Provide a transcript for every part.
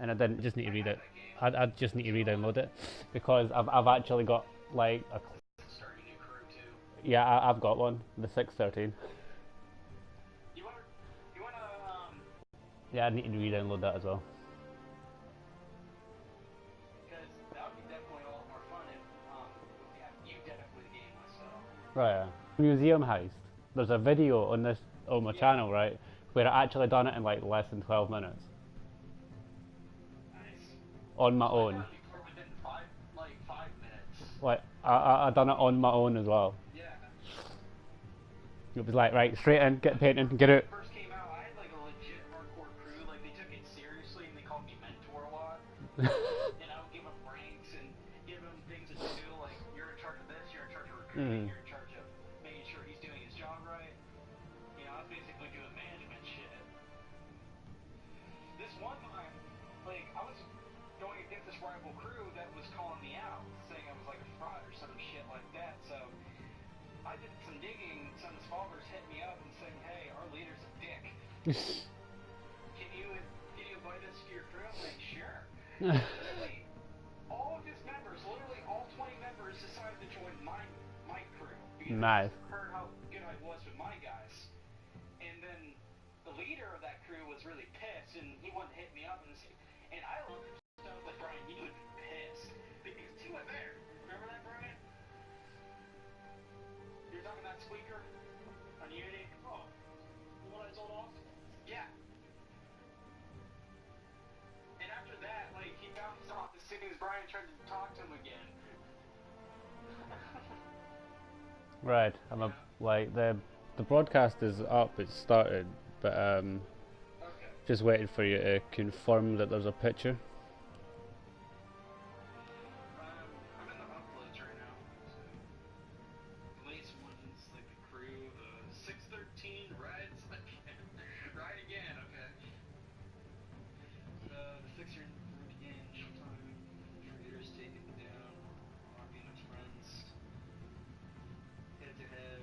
and I didn't just need to read it. I just need to re-download it because I've actually got like a yeah, I've got one, the 613. Yeah, I need to re-download that as well. Because that would be definitely a lot more fun if you definitely the game myself. Right. Museum heist. There's a video on this on my channel, right, where I actually done it in like less than 12 minutes. Nice. On my own. Within 5 minutes. Like I done it on my own as well. Yeah. It was like, right, straight in, get painting, get out. First came out, I had like a legit hardcore crew. Like they took it seriously and they called me mentor a lot. And I would give them ranks and give them things to do. Like you're in charge of this, you're in charge of recruiting, you're in charge of making sure he's doing his job right. You know, I was basically doing management shit. This one time, like I was going against this rival crew that was calling me out, saying I was like a fraud or some shit like that. So I did some digging. Some of his followers hit me up and said, "Hey, our leader's a dick. Can you invite us to your crew?" I'm like, "Sure." Literally, all of his members, literally all 20 members, decided to join my crew because Nice. they heard how good I was with my guys. And then the leader of that crew was really pissed, and he wanted to hit me up and I looked at him like, "Brian, you would be pissed because he went there. Remember that, Brian? You're talking that squeaker on Unity? Oh, the one I told off? Yeah. And after that, like, he bounced off as soon as Brian tried to talk to him again. Right. Like the broadcast is up. It started, but Okay. just waiting for you to confirm that there's a picture. I'm in the uploads right now. So. The latest one's like the crew, the 613 Reds. Ride again, okay. The fixer again, showtime. Traders taking down. Arguments, friends. Head to head.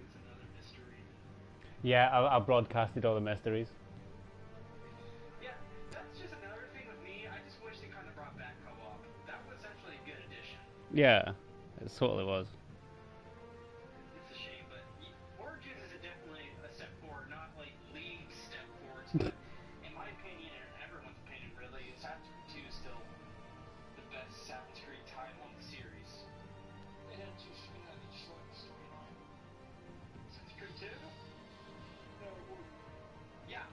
It's another mystery. Yeah, I broadcasted all the mysteries. Yeah, that's just another thing with me. I just wish they kind of brought back co-op. That was actually a good addition. Yeah, it totally was. It's a shame, but Origins is definitely a step forward, not like League step forwards, but in my opinion, and everyone's opinion really, Assassin's Creed 2 is still the best Assassin's Creed title in the series. It had too short storyline. Assassin's Creed 2? Yeah.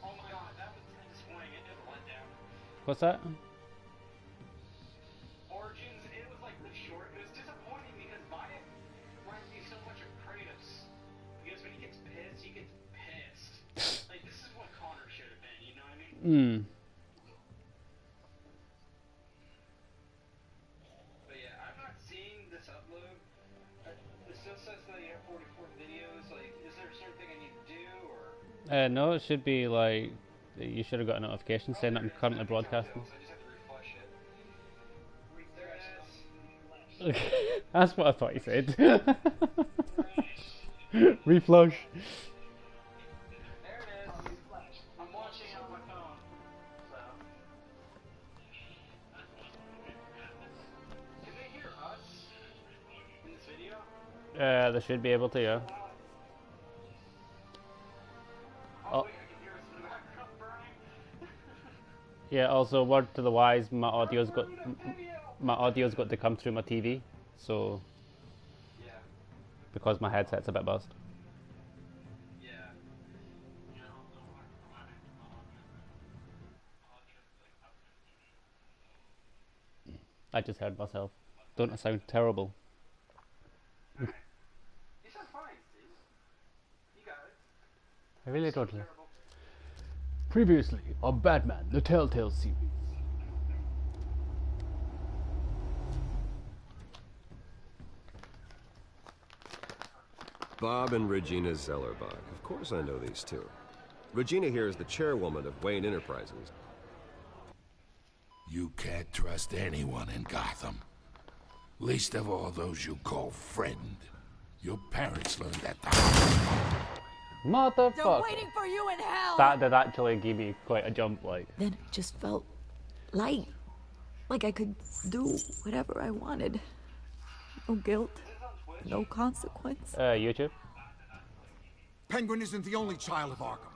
Oh my god, that was disappointing. It was a letdown. What's that? Origins, it was like really short. It was disappointing because Maya reminds me so much of Kratos. Because when he gets pissed. Like, this is what Connor should have been, you know what I mean? But yeah, I'm not seeing this upload. It still says that you have 44 videos. Like, is there a certain thing I need to do, or? No, it should be like you should have got a notification saying that I'm currently broadcasting. I just have to refresh it. There it is. That's what I thought you said. Reflush. There it is. I'm watching it on my phone. So. Can they hear us in this video? They should be able to, yeah. Oh, wait, I can hear us in the background burning. Yeah. Also, word to the wise, my audio's got to come through my TV, so Yeah. because my headset's a bit buzzed. Yeah. I just heard myself. Don't I sound terrible? You sound fine, Steve. You got it. I really don't. Terrible. Previously on Batman, the Telltale series. Bob and Regina Zellerbach. Of course I know these two. Regina here is the chairwoman of Wayne Enterprises. You can't trust anyone in Gotham. Least of all those you call friend. Your parents learned that the hard way. Motherfucker. waiting for you in hell! That did actually give me quite a jump, like. Then it just felt light. Like I could do whatever I wanted. No guilt, no consequence. YouTube. Penguin isn't the only child of Arkham.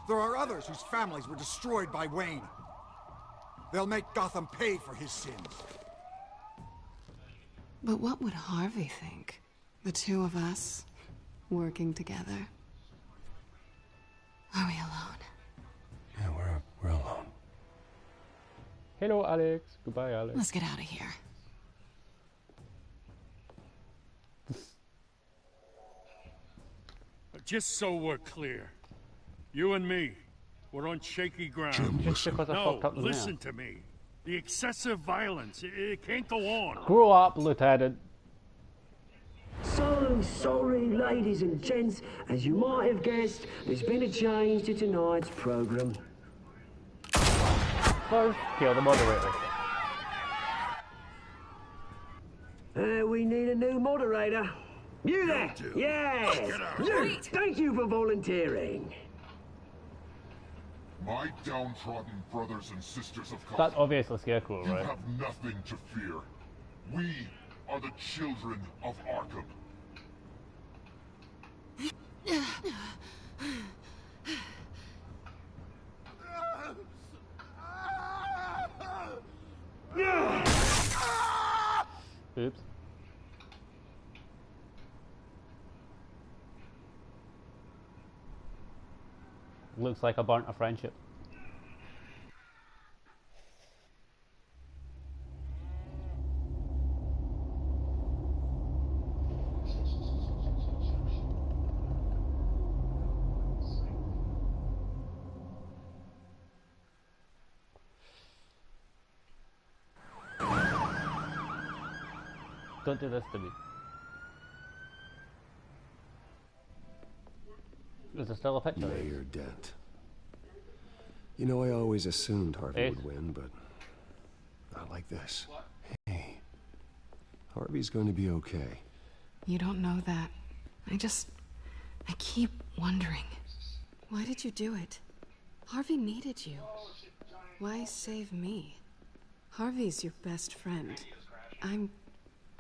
There are others whose families were destroyed by Wayne. They'll make Gotham pay for his sins. But what would Harvey think? The two of us, working together. Are we alone? Yeah, we're alone. Hello, Alex. Goodbye, Alex. Let's get out of here. Just so we're clear, you and me, we're on shaky ground. Jim, Just listen. because I No, fucked up the listen mail. to me. The excessive violence, it can't go on. Grow up, Lieutenant. So sorry, ladies and gents. As you might have guessed, there's been a change to tonight's program. First, kill the moderator. We need a new moderator. You there? do. Yes. Get out. You. Thank you for volunteering. My downtrodden brothers and sisters of That's Gotham, obviously Scarecrow, you right? have nothing to fear. We are the children of Arkham. Oops. Looks like I burnt a friendship. Don't do this to me. Is there still a picture? Mayor Dent. You know, I always assumed Harvey Ace. would win, but not like this. Hey, Harvey's going to be okay. You don't know that. I keep wondering. Why did you do it? Harvey needed you. Why save me? Harvey's your best friend. I'm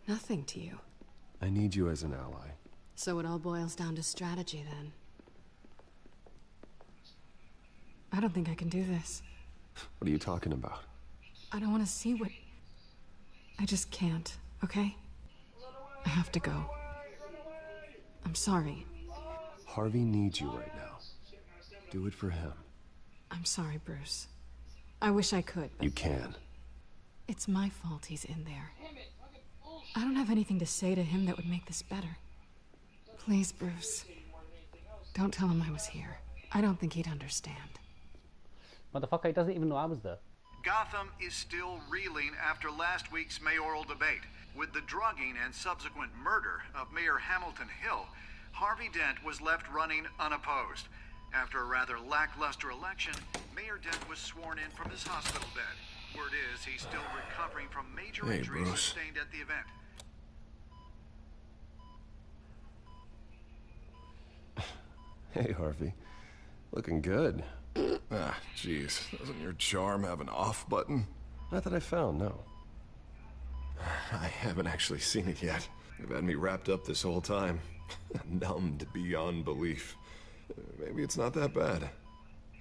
nothing to you. I need you as an ally. So it all boils down to strategy then. I don't think I can do this. What are you talking about? I don't want to see what... I just can't, okay? I have to go. I'm sorry. Harvey needs you right now. Do it for him. I'm sorry, Bruce. I wish I could, but You can. it's my fault he's in there. I don't have anything to say to him that would make this better. Please, Bruce. Don't tell him I was here. I don't think he'd understand. Motherfucker, he doesn't even know I was there. Gotham is still reeling after last week's mayoral debate. With the drugging and subsequent murder of Mayor Hamilton Hill, Harvey Dent was left running unopposed. After a rather lackluster election, Mayor Dent was sworn in from his hospital bed. Word is he's still recovering from major Hey, injuries Bruce. sustained at the event. Hey, Harvey. Looking good. Ah, jeez. Doesn't your charm have an off button? Not that I found, no. I haven't actually seen it yet. You've had me wrapped up this whole time. Numbed beyond belief. Maybe it's not that bad.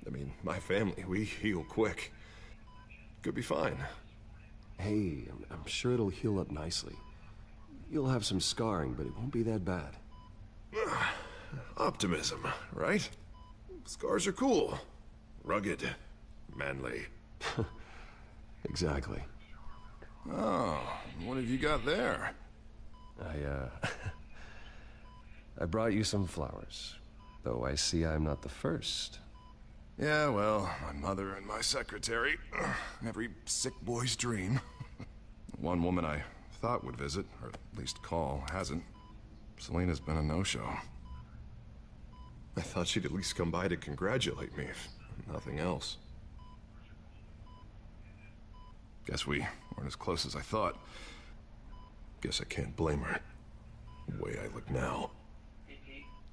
I mean, my family, we heal quick. Could be fine. Hey, I'm sure it'll heal up nicely. You'll have some scarring, but it won't be that bad. Optimism, right? Scars are cool. Rugged. Manly. Exactly. Oh, what have you got there? I brought you some flowers. Though I see I'm not the first. Yeah, well, my mother and my secretary. Every sick boy's dream. One woman I thought would visit, or at least call, hasn't. Selena's been a no-show. I thought she'd at least come by to congratulate me, if nothing else. Guess we weren't as close as I thought. Guess I can't blame her. The way I look now.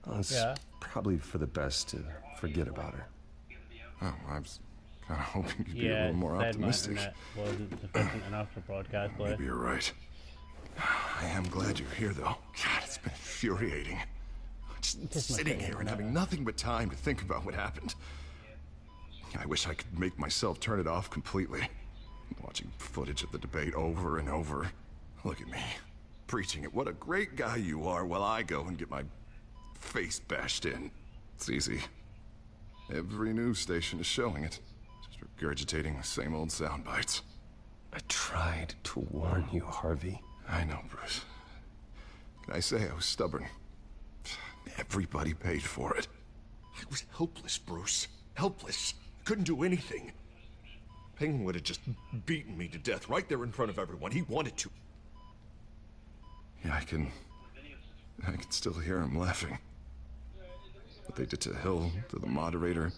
It's Yeah. probably for the best to forget about her. Oh, I was kind of hoping you'd be a Yeah, little more said my optimistic. internet wasn't sufficient enough for broadcast play. Maybe you're right. I am glad you're here, though. God, it's been infuriating. Just sitting here and having nothing but time to think about what happened. I wish I could make myself turn it off completely. Watching footage of the debate over and over. Look at me, preaching it. What a great guy you are, while I go and get my face bashed in. It's easy. Every news station is showing it. Just regurgitating the same old sound bites. I tried to warn you, Harvey. I know, Bruce. Can I say I was stubborn? Everybody paid for it. I was helpless, Bruce. Helpless. Couldn't do anything. Penguin would have just beaten me to death right there in front of everyone. He wanted to. Yeah, I can still hear him laughing. What they did to Hill, to the moderator.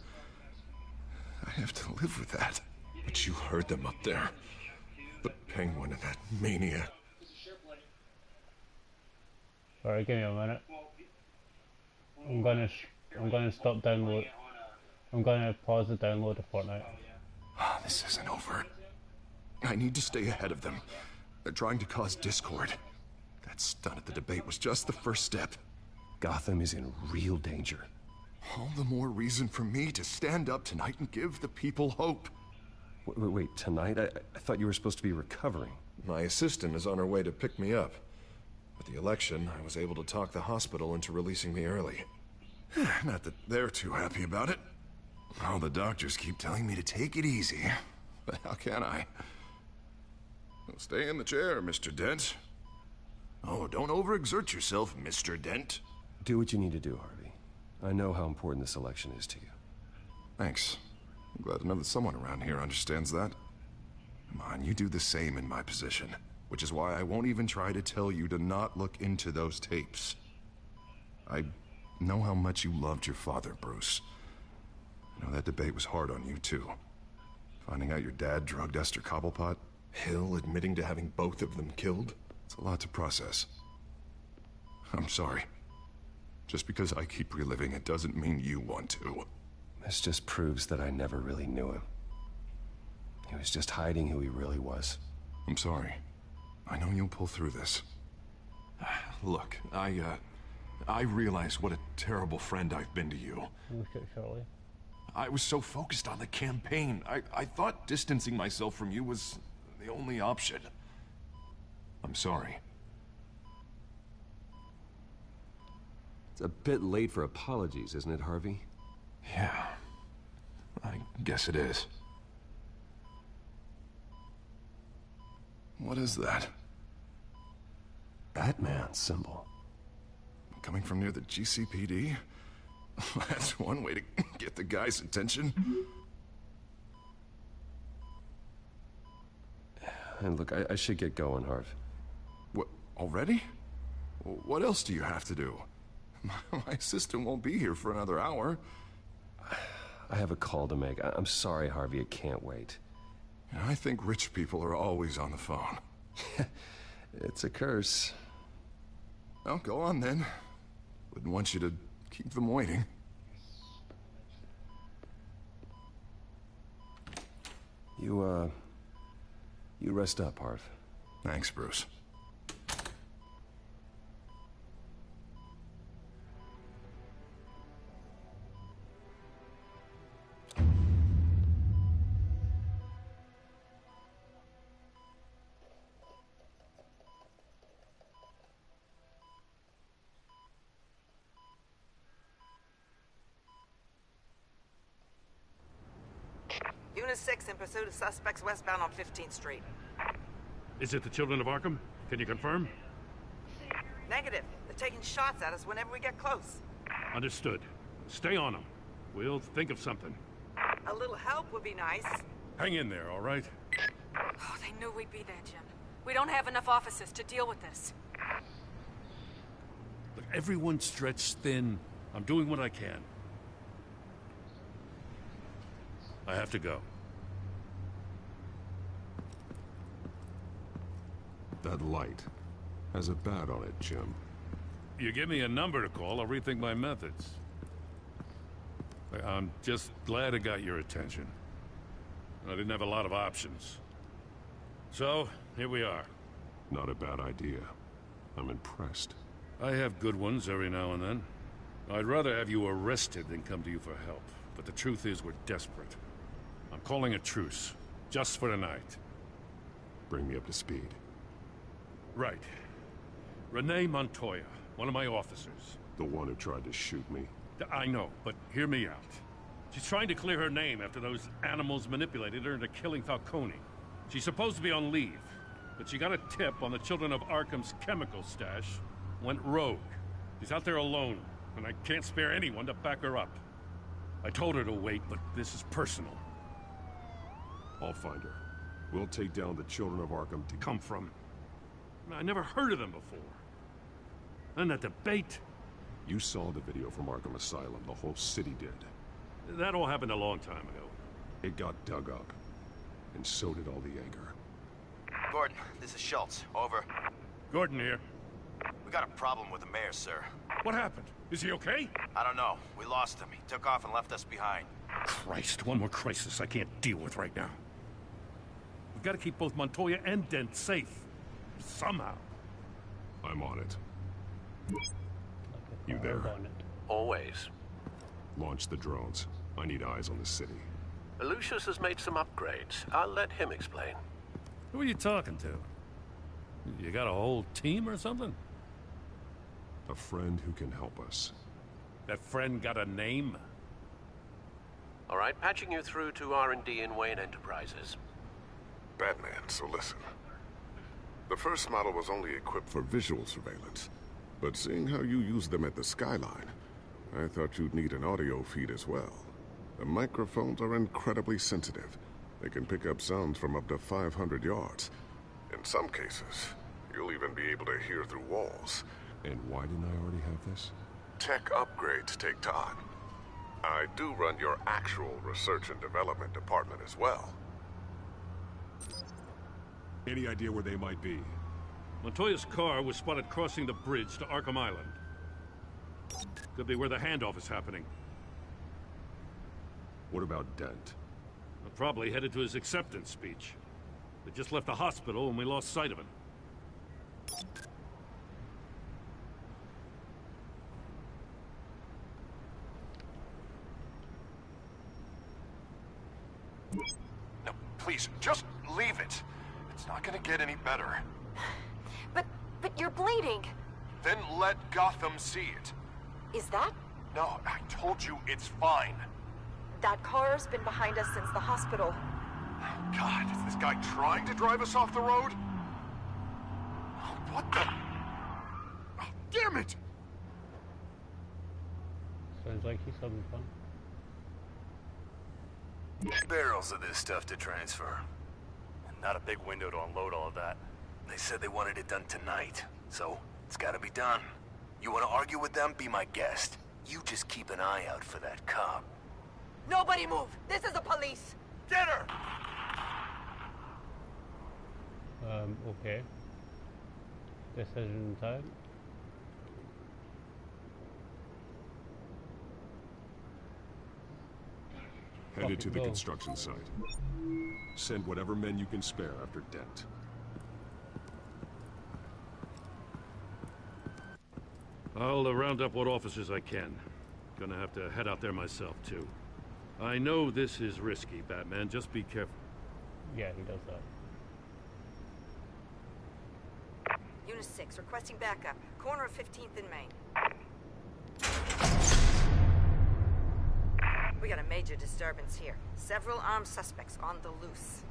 I have to live with that. But you heard them up there. The Penguin and that maniac. Alright, give me a minute. I'm gonna stop download. I'm gonna pause the download of Fortnite. This isn't over. I need to stay ahead of them. They're trying to cause discord. That stunt at the debate was just the first step. Gotham is in real danger. All the more reason for me to stand up tonight and give the people hope. Wait, tonight? I thought you were supposed to be recovering. My assistant is on her way to pick me up. With the election, I was able to talk the hospital into releasing me early. Not that they're too happy about it. All the doctors keep telling me to take it easy. But how can I? Well, stay in the chair, Mr. Dent. Oh, don't overexert yourself, Mr. Dent. Do what you need to do, Harvey. I know how important this election is to you. Thanks. I'm glad to know that someone around here understands that. Come on, you do the same in my position. Which is why I won't even try to tell you to not look into those tapes. I know how much you loved your father, Bruce. I know that debate was hard on you, too. Finding out your dad drugged Esther Cobblepot. Hill admitting to having both of them killed. It's a lot to process. I'm sorry. Just because I keep reliving it doesn't mean you want to. This just proves that I never really knew him. He was just hiding who he really was. I'm sorry. I know you'll pull through this. Look, I realize what a terrible friend I've been to you. I was so focused on the campaign. I thought distancing myself from you was the only option. I'm sorry. It's a bit late for apologies, isn't it, Harvey? Yeah, I guess it is. What is that? Batman symbol. Coming from near the GCPD? That's one way to get the guy's attention. And look, I should get going, Harv. What, already? What else do you have to do? My assistant won't be here for another hour. I have a call to make. I'm sorry, Harvey, it can't wait. I think rich people are always on the phone. It's a curse. Well, go on then. Wouldn't want you to keep them waiting. You rest up, Harv. Thanks, Bruce. Unit 6 in pursuit of suspects westbound on 15th Street. Is it the Children of Arkham? Can you confirm? Negative. They're taking shots at us whenever we get close. Understood. Stay on them. We'll think of something. A little help would be nice. Hang in there, all right? Oh, they knew we'd be there, Jim. We don't have enough officers to deal with this. Look, everyone's stretched thin. I'm doing what I can. I have to go. That light has a bat on it, Jim. You give me a number to call, I'll rethink my methods. I'm just glad it got your attention. I didn't have a lot of options. So, here we are. Not a bad idea. I'm impressed. I have good ones every now and then. I'd rather have you arrested than come to you for help. But the truth is, we're desperate. I'm calling a truce. Just for tonight. Bring me up to speed. Right. Renee Montoya, one of my officers. The one who tried to shoot me? I know, but hear me out. She's trying to clear her name after those animals manipulated her into killing Falcone. She's supposed to be on leave, but she got a tip on the Children of Arkham's chemical stash, went rogue. She's out there alone, and I can't spare anyone to back her up. I told her to wait, but this is personal. I'll find her. We'll take down the Children of Arkham to come from. I never heard of them before. And that debate. You saw the video from Arkham Asylum. The whole city did. That all happened a long time ago. It got dug up. And so did all the anger. Gordon, this is Schultz. Over. Gordon here. We got a problem with the mayor, sir. What happened? Is he okay? I don't know. We lost him. He took off and left us behind. Christ, one more crisis I can't deal with right now. We've got to keep both Montoya and Dent safe. Somehow. I'm on it. You there? Always. Launch the drones. I need eyes on the city. Lucius has made some upgrades. I'll let him explain. Who are you talking to? You got a whole team or something? A friend who can help us. That friend got a name? All right, patching you through to R&D in Wayne Enterprises. Batman, so listen. The first model was only equipped for visual surveillance. But seeing how you use them at the Skyline, I thought you'd need an audio feed as well. The microphones are incredibly sensitive. They can pick up sounds from up to 500 yards. In some cases, you'll even be able to hear through walls. And why didn't I already have this? Tech upgrades take time. I do run your actual research and development department as well. Any idea where they might be? Montoya's car was spotted crossing the bridge to Arkham Island. Could be where the handoff is happening. What about Dent? Probably headed to his acceptance speech. They just left the hospital and we lost sight of him. No, please, just leave it. It's not gonna get any better. But you're bleeding. Then let Gotham see it. Is that? No, I told you it's fine. That car's been behind us since the hospital. God, is this guy trying to drive us off the road? Oh, what the? Oh, damn it! Sounds like he's having fun. Barrels of this stuff to transfer. And not a big window to unload all of that. They said they wanted it done tonight, so it's gotta be done. You wanna argue with them? Be my guest. You just keep an eye out for that cop. Nobody move! This is the police! Get her! Okay. Decision time. Headed to the construction site. Send whatever men you can spare after Dent. I'll round up what officers I can. Gonna have to head out there myself, too. I know this is risky, Batman. Just be careful. Yeah, he does that. Unit 6, requesting backup. Corner of 15th and Main. We got a major disturbance here. Several armed suspects on the loose.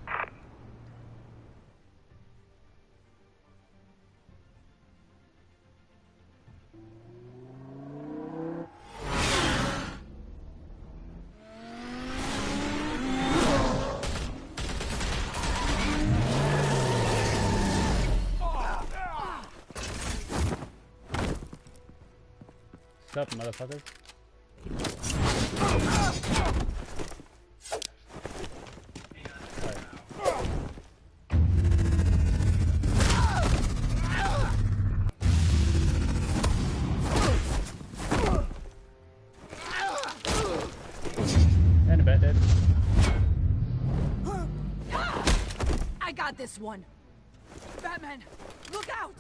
What's up, motherfuckers? got this one. Batman, look out!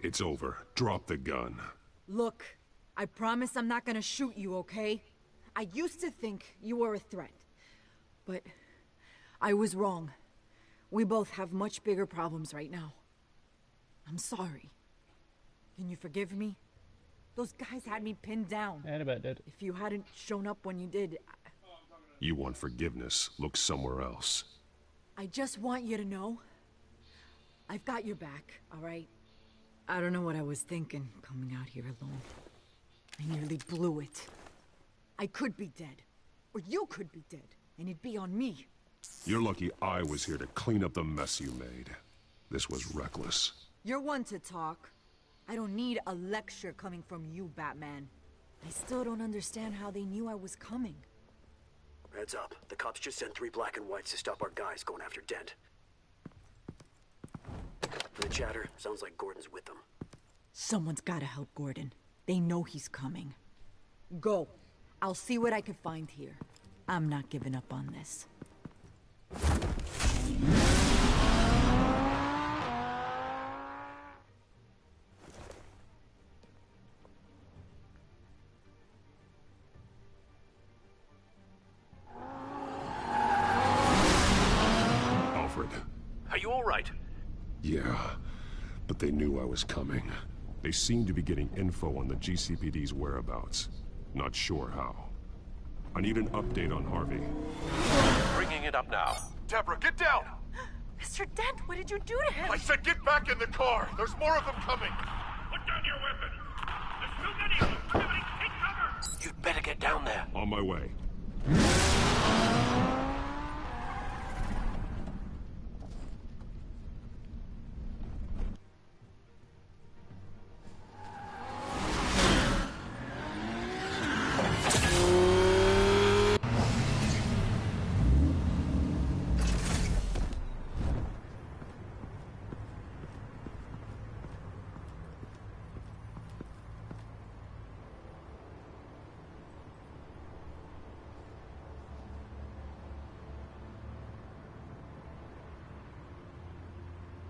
It's over. Drop the gun. Look, I promise I'm not gonna shoot you, okay? I used to think you were a threat, but I was wrong. We both have much bigger problems right now. I'm sorry. Can you forgive me? Those guys had me pinned down. And about did. If you hadn't shown up when you did, You want forgiveness? Look somewhere else. I just want you to know I've got your back, all right? I don't know what I was thinking coming out here alone. I nearly blew it. I could be dead, or you could be dead, and it'd be on me. You're lucky I was here to clean up the mess you made. This was reckless. You're one to talk. I don't need a lecture coming from you, Batman. I still don't understand how they knew I was coming. Heads up. The cops just sent 3 black and whites to stop our guys going after Dent. From the chatter, sounds like Gordon's with them. Someone's gotta help Gordon. They know he's coming. Go. I'll see what I can find here. I'm not giving up on this. Alfred. Are you all right? Yeah, but they knew I was coming. They seem to be getting info on the GCPD's whereabouts. Not sure how. I need an update on Harvey. Bringing it up now. Deborah, get down! Mr. Dent, what did you do to him? I said get back in the car! There's more of them coming! Put down your weapon! There's too many of them! Everybody take cover! You'd better get down there. On my way.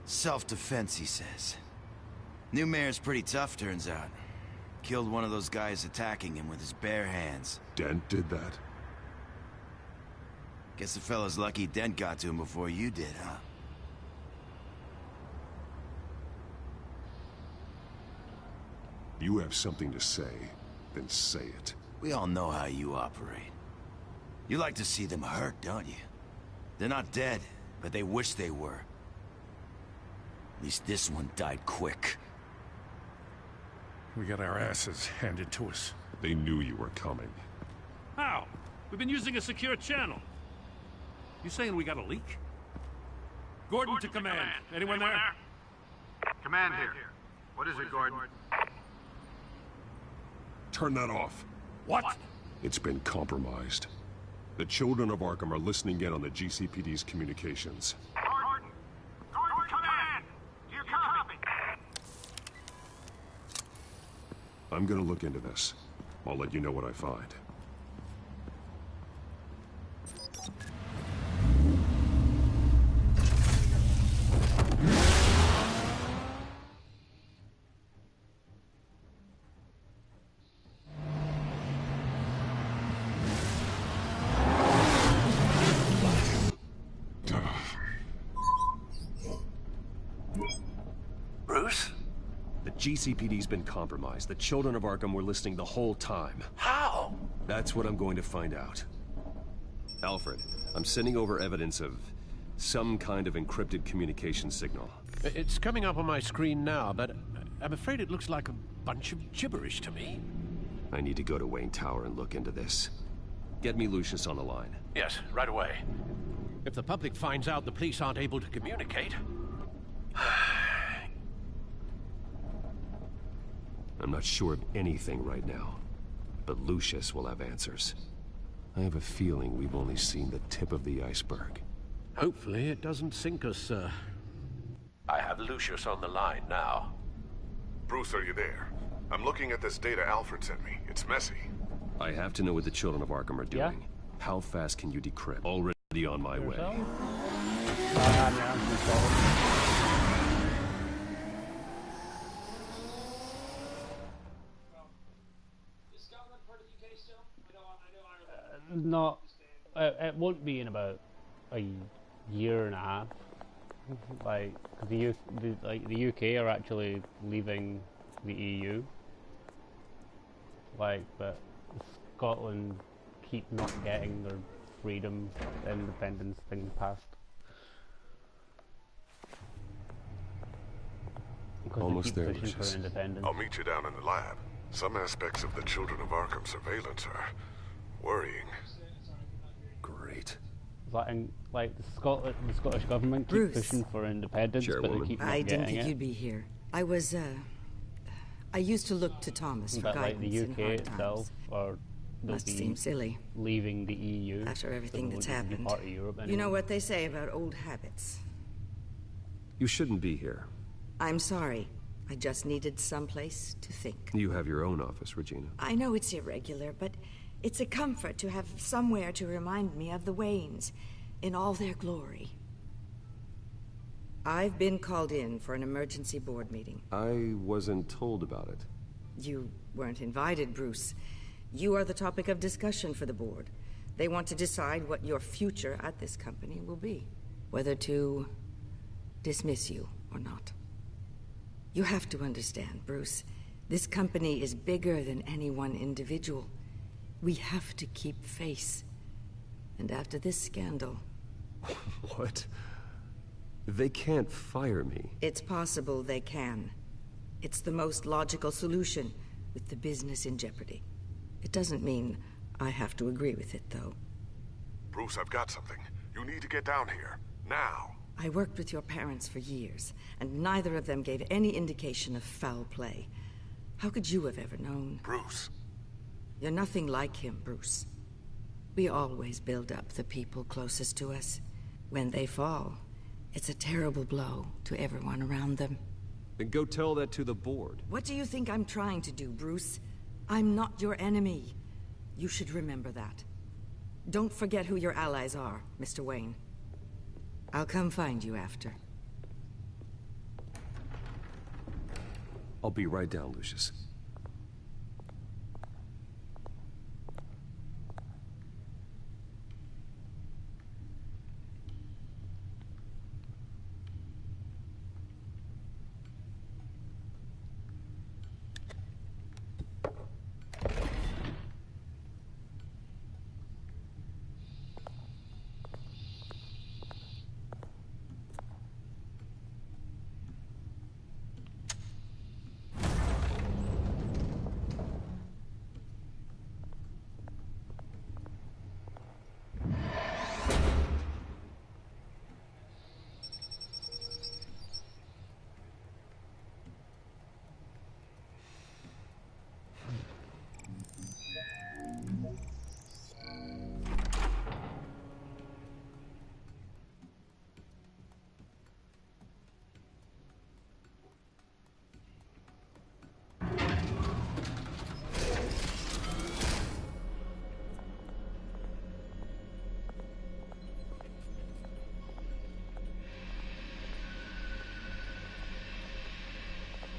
Self-defense, he says. New mayor's pretty tough, turns out. Killed one of those guys attacking him with his bare hands. Dent did that? Guess the fella's lucky Dent got to him before you did, huh? You have something to say, then say it. We all know how you operate. You like to see them hurt, don't you? They're not dead, but they wish they were. At least this one died quick. We got our asses handed to us. They knew you were coming. How? We've been using a secure channel. You saying we got a leak? Gordon to command. Anyone there? Command here. What is it, Gordon? Turn that off. What? It's been compromised. The children of Arkham are listening in on the GCPD's communications. Gordon! Gordon, command! Do you copy? I'm gonna look into this. I'll let you know what I find. Bruce? The GCPD's been compromised. The children of Arkham were listening the whole time. How? That's what I'm going to find out. Alfred, I'm sending over evidence of some kind of encrypted communication signal. It's coming up on my screen now, but I'm afraid it looks like a bunch of gibberish to me. I need to go to Wayne Tower and look into this. Get me Lucius on the line. Yes, right away. If the public finds out the police aren't able to communicate... I'm not sure of anything right now, but Lucius will have answers. I have a feeling we've only seen the tip of the iceberg. Hopefully it doesn't sink us, sir. I have Lucius on the line now. Bruce, are you there? I'm looking at this data Alfred sent me. It's messy. I have to know what the Children of Arkham are doing. How fast can you decrypt? Already on my way. Not. It won't be in about a year and a half. Like the UK are actually leaving the EU. Like, but Scotland keep not getting their freedom, independence thing passed. Almost there, Lucius. I'll meet you down in the lab. Some aspects of the Children of Arkham surveillance are worrying. Great. Like the Scottish government keep pushing for independence, but they keep not I getting didn't think it. you'd be here. I used to look to Thomas for But like guidance the in UK hard itself, times. or they'll Must be seem silly leaving the EU after everything so that's they won't be happened. part of Europe You anymore. know what they say about old habits. You shouldn't be here. I'm sorry. I just needed someplace to think. You have your own office, Regina. I know it's irregular, but it's a comfort to have somewhere to remind me of the Waynes in all their glory. I've been called in for an emergency board meeting. I wasn't told about it. You weren't invited, Bruce. You are the topic of discussion for the board. They want to decide what your future at this company will be. Whether to dismiss you or not. You have to understand, Bruce. This company is bigger than any one individual. We have to keep face. And after this scandal... What? They can't fire me. It's possible they can. It's the most logical solution, with the business in jeopardy. It doesn't mean I have to agree with it, though. Bruce, I've got something. You need to get down here. Now. I worked with your parents for years, and neither of them gave any indication of foul play. How could you have ever known? Bruce. You're nothing like him, Bruce. We always build up the people closest to us. When they fall, it's a terrible blow to everyone around them. Then go tell that to the board. What do you think I'm trying to do, Bruce? I'm not your enemy. You should remember that. Don't forget who your allies are, Mr. Wayne. I'll come find you after. I'll be right down, Lucius.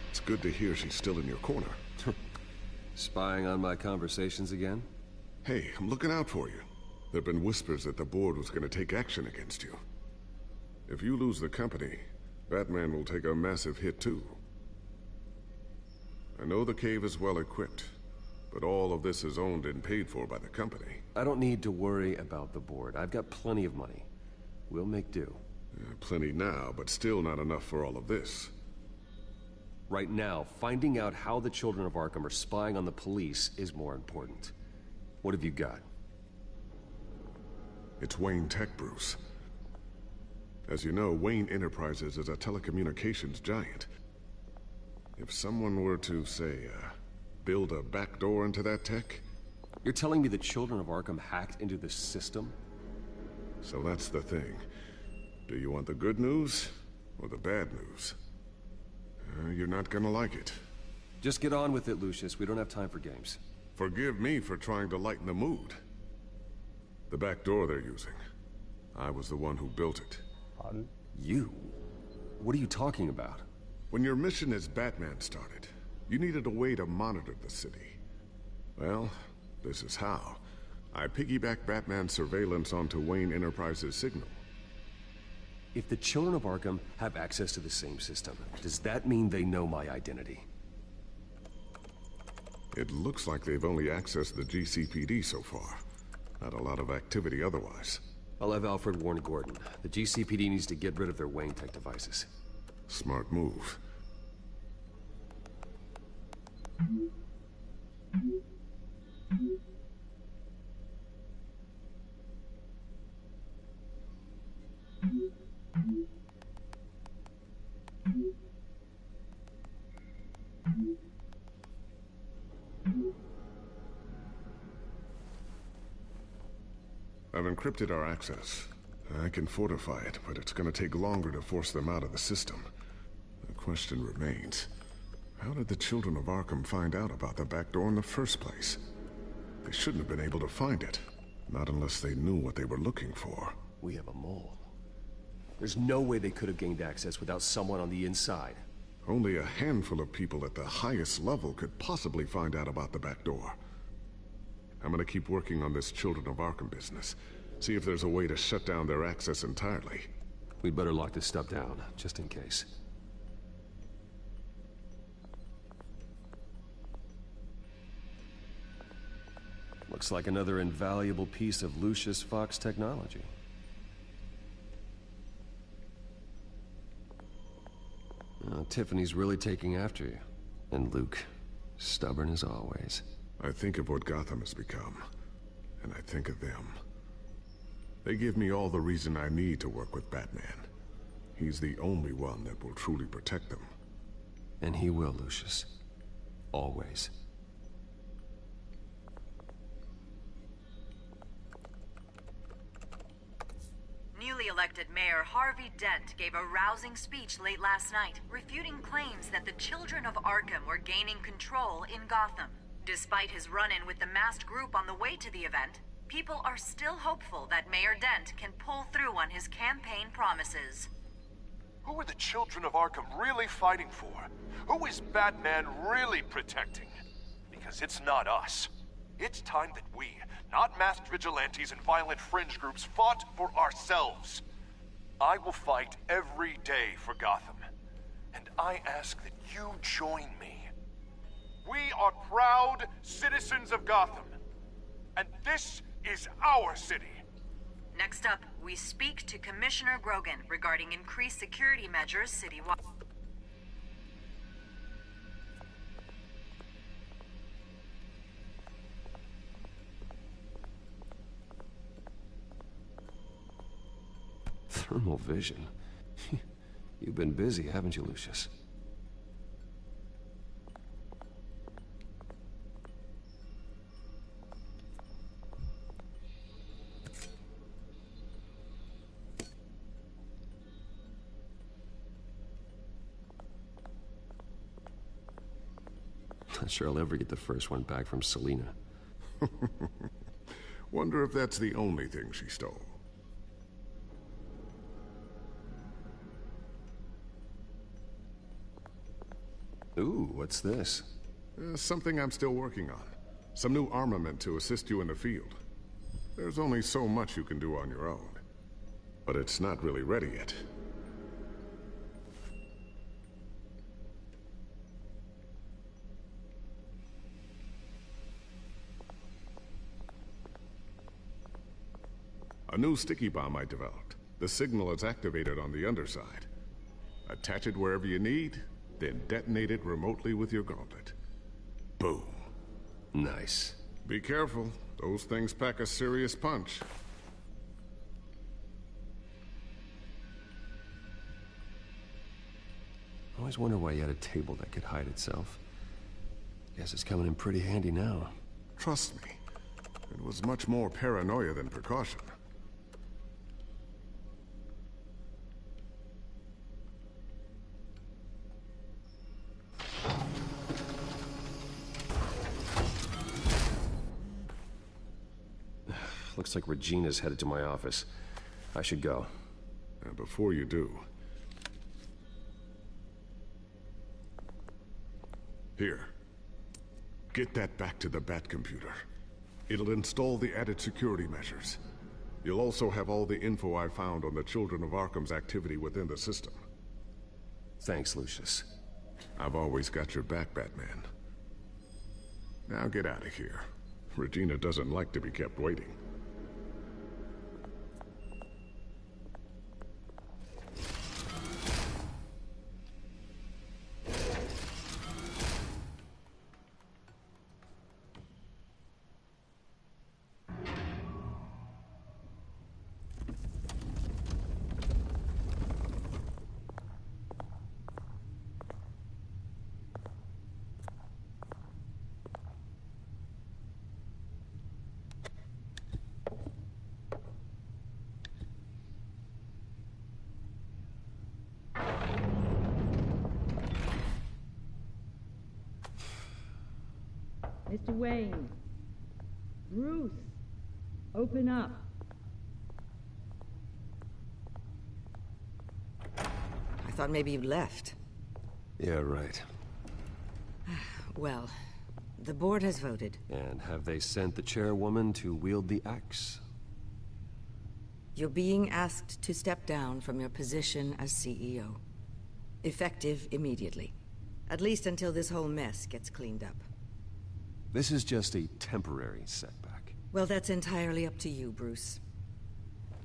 It's good to hear she's still in your corner. Spying on my conversations again? Hey, I'm looking out for you. There've been whispers that the board was going to take action against you. If you lose the company, Batman will take a massive hit too. I know the cave is well equipped, but all of this is owned and paid for by the company. I don't need to worry about the board. I've got plenty of money. We'll make do. Plenty now, but still not enough for all of this. Right now, finding out how the Children of Arkham are spying on the police is more important. What have you got? It's Wayne Tech, Bruce. As you know, Wayne Enterprises is a telecommunications giant. If someone were to, say, build a backdoor into that tech... You're telling me the Children of Arkham hacked into this system? So that's the thing. Do you want the good news, or the bad news. You're not gonna like it. Just get on with it, Lucius. We don't have time for games. Forgive me for trying to lighten the mood. The back door they're using. I was the one who built it. Pardon? You? What are you talking about? When your mission as Batman started, you needed a way to monitor the city. Well, this is how. I piggybacked Batman's surveillance onto Wayne Enterprises' signal. If the children of Arkham have access to the same system, does that mean they know my identity? It looks like they've only accessed the GCPD so far. Not a lot of activity otherwise. I'll have Alfred warn Gordon. The GCPD needs to get rid of their Wayne Tech devices. Smart move. I've encrypted our access. I can fortify it, but it's gonna take longer to force them out of the system. The question remains, how did the children of Arkham find out about the back door in the first place? They shouldn't have been able to find it. Not unless they knew what they were looking for. We have a mole. There's no way they could have gained access without someone on the inside. Only a handful of people at the highest level could possibly find out about the back door. I'm gonna keep working on this Children of Arkham business. See if there's a way to shut down their access entirely. We'd better lock this stuff down, just in case. Looks like another invaluable piece of Lucius Fox technology. Tiffany's really taking after you. And Luke, stubborn as always. I think of what Gotham has become, and I think of them. They give me all the reason I need to work with Batman. He's the only one that will truly protect them. And he will, Lucius. Always. Newly elected Mayor Harvey Dent gave a rousing speech late last night, refuting claims that the children of Arkham were gaining control in Gotham. Despite his run-in with the masked group on the way to the event, people are still hopeful that Mayor Dent can pull through on his campaign promises. Who are the children of Arkham really fighting for? Who is Batman really protecting? Because it's not us. It's time that we, not masked vigilantes and violent fringe groups, fought for ourselves. I will fight every day for Gotham. And I ask that you join me. We are proud citizens of Gotham. And this is our city. Next up, we speak to Commissioner Grogan regarding increased security measures citywide. Thermal vision. You've been busy, haven't you, Lucius? Not sure I'll ever get the first one back from Selina. Wonder if that's the only thing she stole. Ooh, what's this? Something I'm still working on. Some new armament to assist you in the field. There's only so much you can do on your own. But it's not really ready yet. A new sticky bomb I developed. The signal is activated on the underside. Attach it wherever you need, then detonate it remotely with your gauntlet. Boom. Nice. Be careful. Those things pack a serious punch. I always wonder why you had a table that could hide itself. Guess it's coming in pretty handy now. Trust me. It was much more paranoia than precaution. Looks like Regina's headed to my office. I should go. And before you do... Here. Get that back to the Bat computer. It'll install the added security measures. You'll also have all the info I found on the Children of Arkham's activity within the system. Thanks, Lucius. I've always got your back, Batman. Now get out of here. Regina doesn't like to be kept waiting. Mr. Wayne. Bruce. Open up. I thought maybe you'd left. Yeah, right. Well, the board has voted. And have they sent the chairwoman to wield the axe? You're being asked to step down from your position as CEO. Effective immediately. At least until this whole mess gets cleaned up. This is just a temporary setback. Well, that's entirely up to you, Bruce.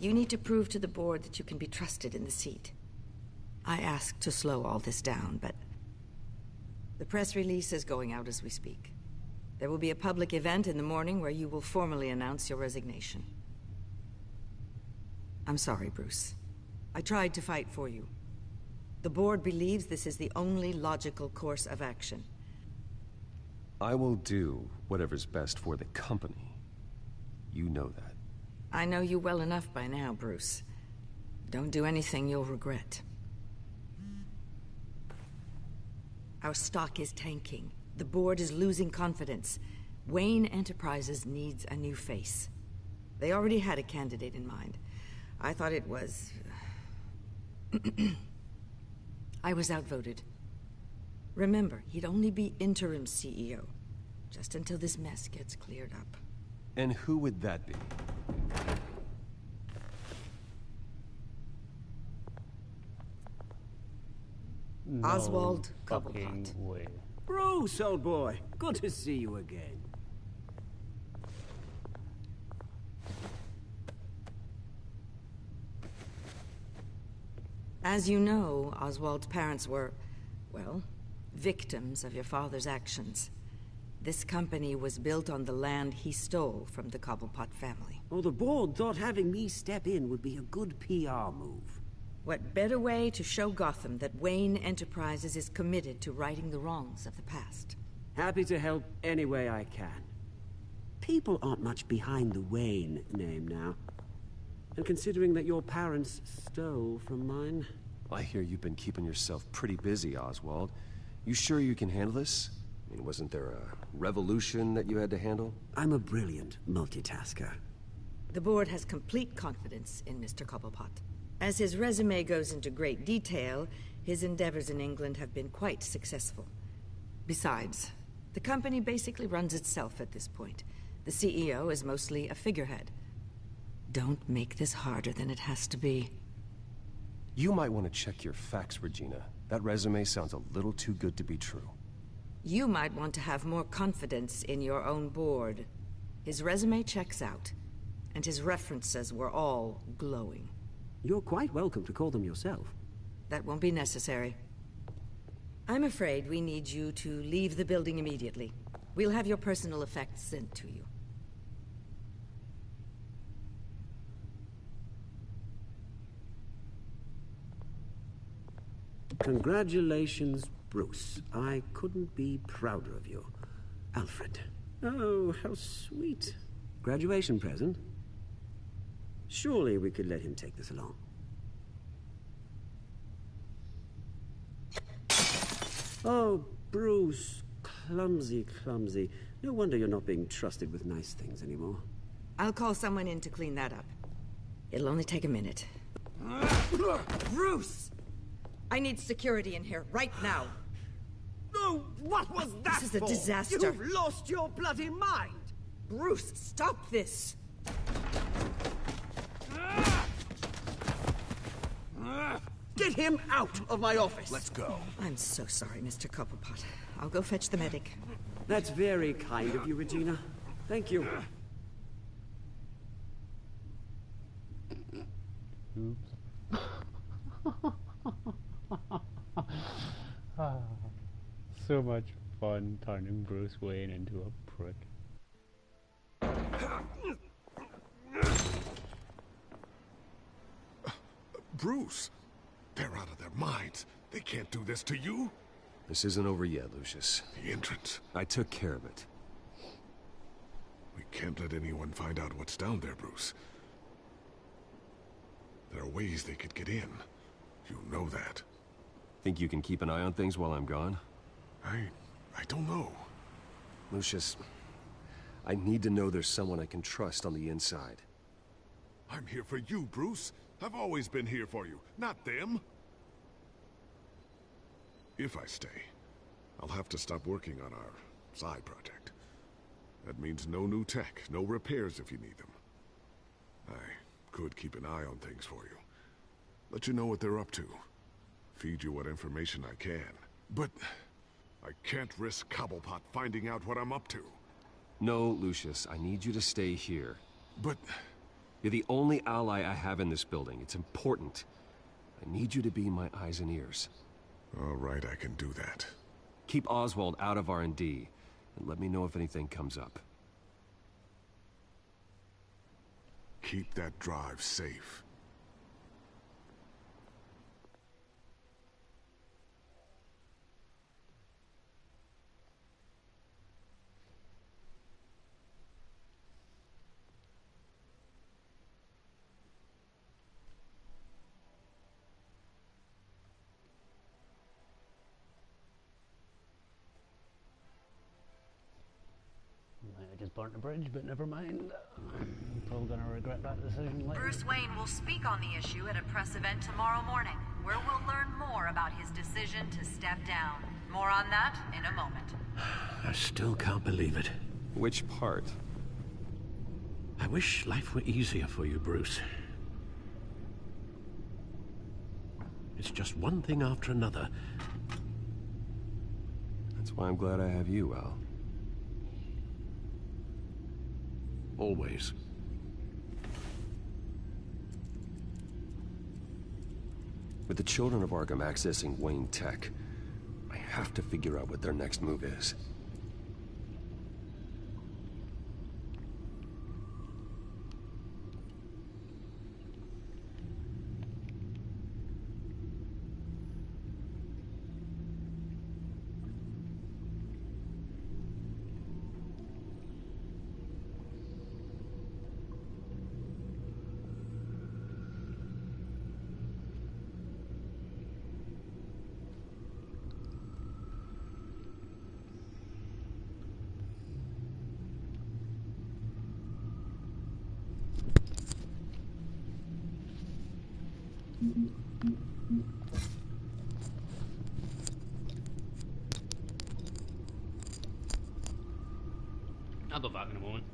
You need to prove to the board that you can be trusted in the seat. I asked to slow all this down, but... the press release is going out as we speak. There will be a public event in the morning where you will formally announce your resignation. I'm sorry, Bruce. I tried to fight for you. The board believes this is the only logical course of action. I will do whatever's best for the company. You know that. I know you well enough by now, Bruce. Don't do anything you'll regret. Our stock is tanking. The board is losing confidence. Wayne Enterprises needs a new face. They already had a candidate in mind. I thought it was... I was outvoted. Remember, he'd only be interim CEO, just until this mess gets cleared up. And who would that be? No Oswald fucking Cobblepot. way. Bruce, old boy. Good to see you again. As you know, Oswald's parents were, well, victims of your father's actions. This company was built on the land he stole from the Cobblepot family. Oh, the board thought having me step in would be a good PR move. What better way to show Gotham that Wayne Enterprises is committed to righting the wrongs of the past? Happy to help any way I can. People aren't much behind the Wayne name now. And considering that your parents stole from mine... I hear you've been keeping yourself pretty busy, Oswald. You sure you can handle this? I mean, wasn't there a revolution that you had to handle? I'm a brilliant multitasker. The board has complete confidence in Mr. Cobblepot. As his resume goes into great detail, his endeavors in England have been quite successful. Besides, the company basically runs itself at this point. The CEO is mostly a figurehead. Don't make this harder than it has to be. You might want to check your facts, Regina. That resume sounds a little too good to be true. You might want to have more confidence in your own board. His resume checks out, and his references were all glowing. You're quite welcome to call them yourself. That won't be necessary. I'm afraid we need you to leave the building immediately. We'll have your personal effects sent to you. Congratulations, Bruce. I couldn't be prouder of you. Alfred. Oh, how sweet. Graduation present? Surely we could let him take this along. Oh, Bruce. Clumsy, clumsy. No wonder you're not being trusted with nice things anymore. I'll call someone in to clean that up. It'll only take a minute. Bruce! I need security in here, right now. Oh, what was that This is a for? disaster. You've lost your bloody mind! Bruce, stop this! Get him out of my office! Let's go. I'm so sorry, Mr. Cobblepot. I'll go fetch the medic. That's very kind of you, Regina. Thank you. Oops. So much fun turning Bruce Wayne into a prick. Bruce, they're out of their minds. They can't do this to you. This isn't over yet, Lucius. The entrance. I took care of it. We can't let anyone find out what's down there, Bruce. There are ways they could get in. You know that. Think you can keep an eye on things while I'm gone? I don't know. Lucius, I need to know there's someone I can trust on the inside. I'm here for you, Bruce. I've always been here for you, not them. If I stay, I'll have to stop working on our side project. That means no new tech, no repairs if you need them. I could keep an eye on things for you. Let you know what they're up to. Feed you what information I can. But I can't risk Cobblepot finding out what I'm up to. No, Lucius, I need you to stay here. But you're the only ally I have in this building. It's important. I need you to be my eyes and ears. All right, I can do that. Keep Oswald out of R&D, and let me know if anything comes up. Keep that drive safe. I just burnt a bridge, but never mind. I'm probably gonna regret that decision later. Bruce Wayne will speak on the issue at a press event tomorrow morning, where we'll learn more about his decision to step down. More on that in a moment. I still can't believe it. Which part? I wish life were easier for you, Bruce. It's just one thing after another. That's why I'm glad I have you, Al. Always. With the children of Arkham accessing Wayne Tech, I have to figure out what their next move is. I'll go back in a moment.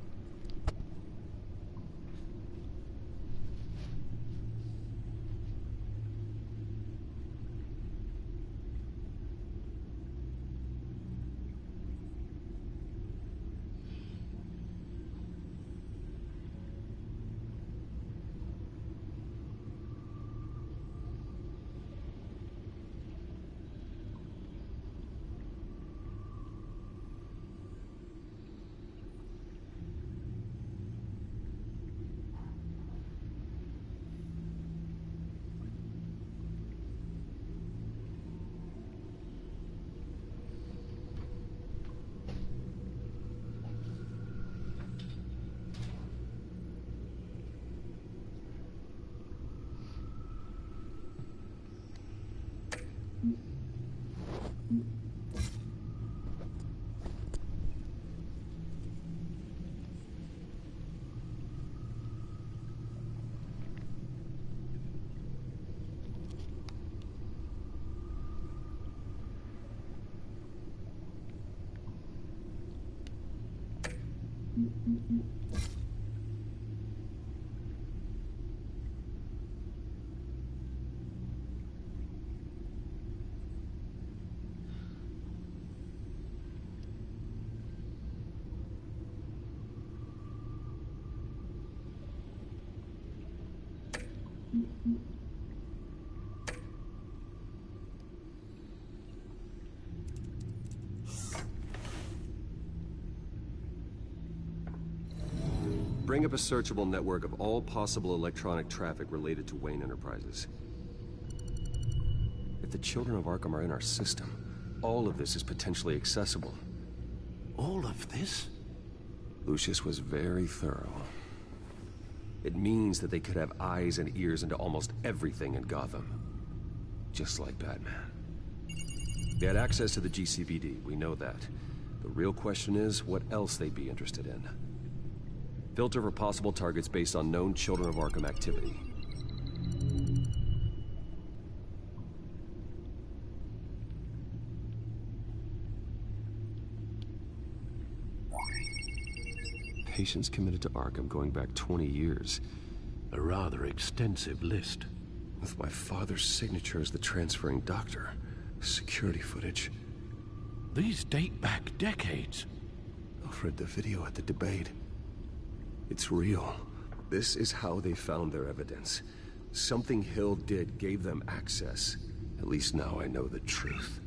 Bring up a searchable network of all possible electronic traffic related to Wayne Enterprises. If the children of Arkham are in our system, all of this is potentially accessible. All of this? Lucius was very thorough. It means that they could have eyes and ears into almost everything in Gotham. Just like Batman. They had access to the GCPD, we know that. The real question is, what else they'd be interested in. Filter for possible targets based on known Children of Arkham activity. Patients committed to Arkham going back 20 years. A rather extensive list. With my father's signature as the transferring doctor. Security footage. These date back decades. Alfred, the video at the debate. It's real. This is how they found their evidence. Something Hill did gave them access. At least now I know the truth.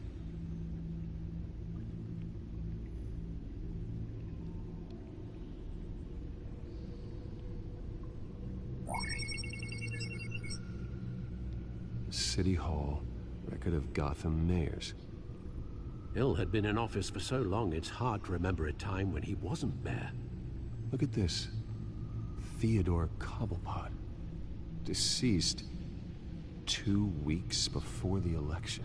City Hall, record of Gotham mayors. Hill had been in office for so long, it's hard to remember a time when he wasn't mayor. Look at this. Theodore Cobblepot. Deceased 2 weeks before the election.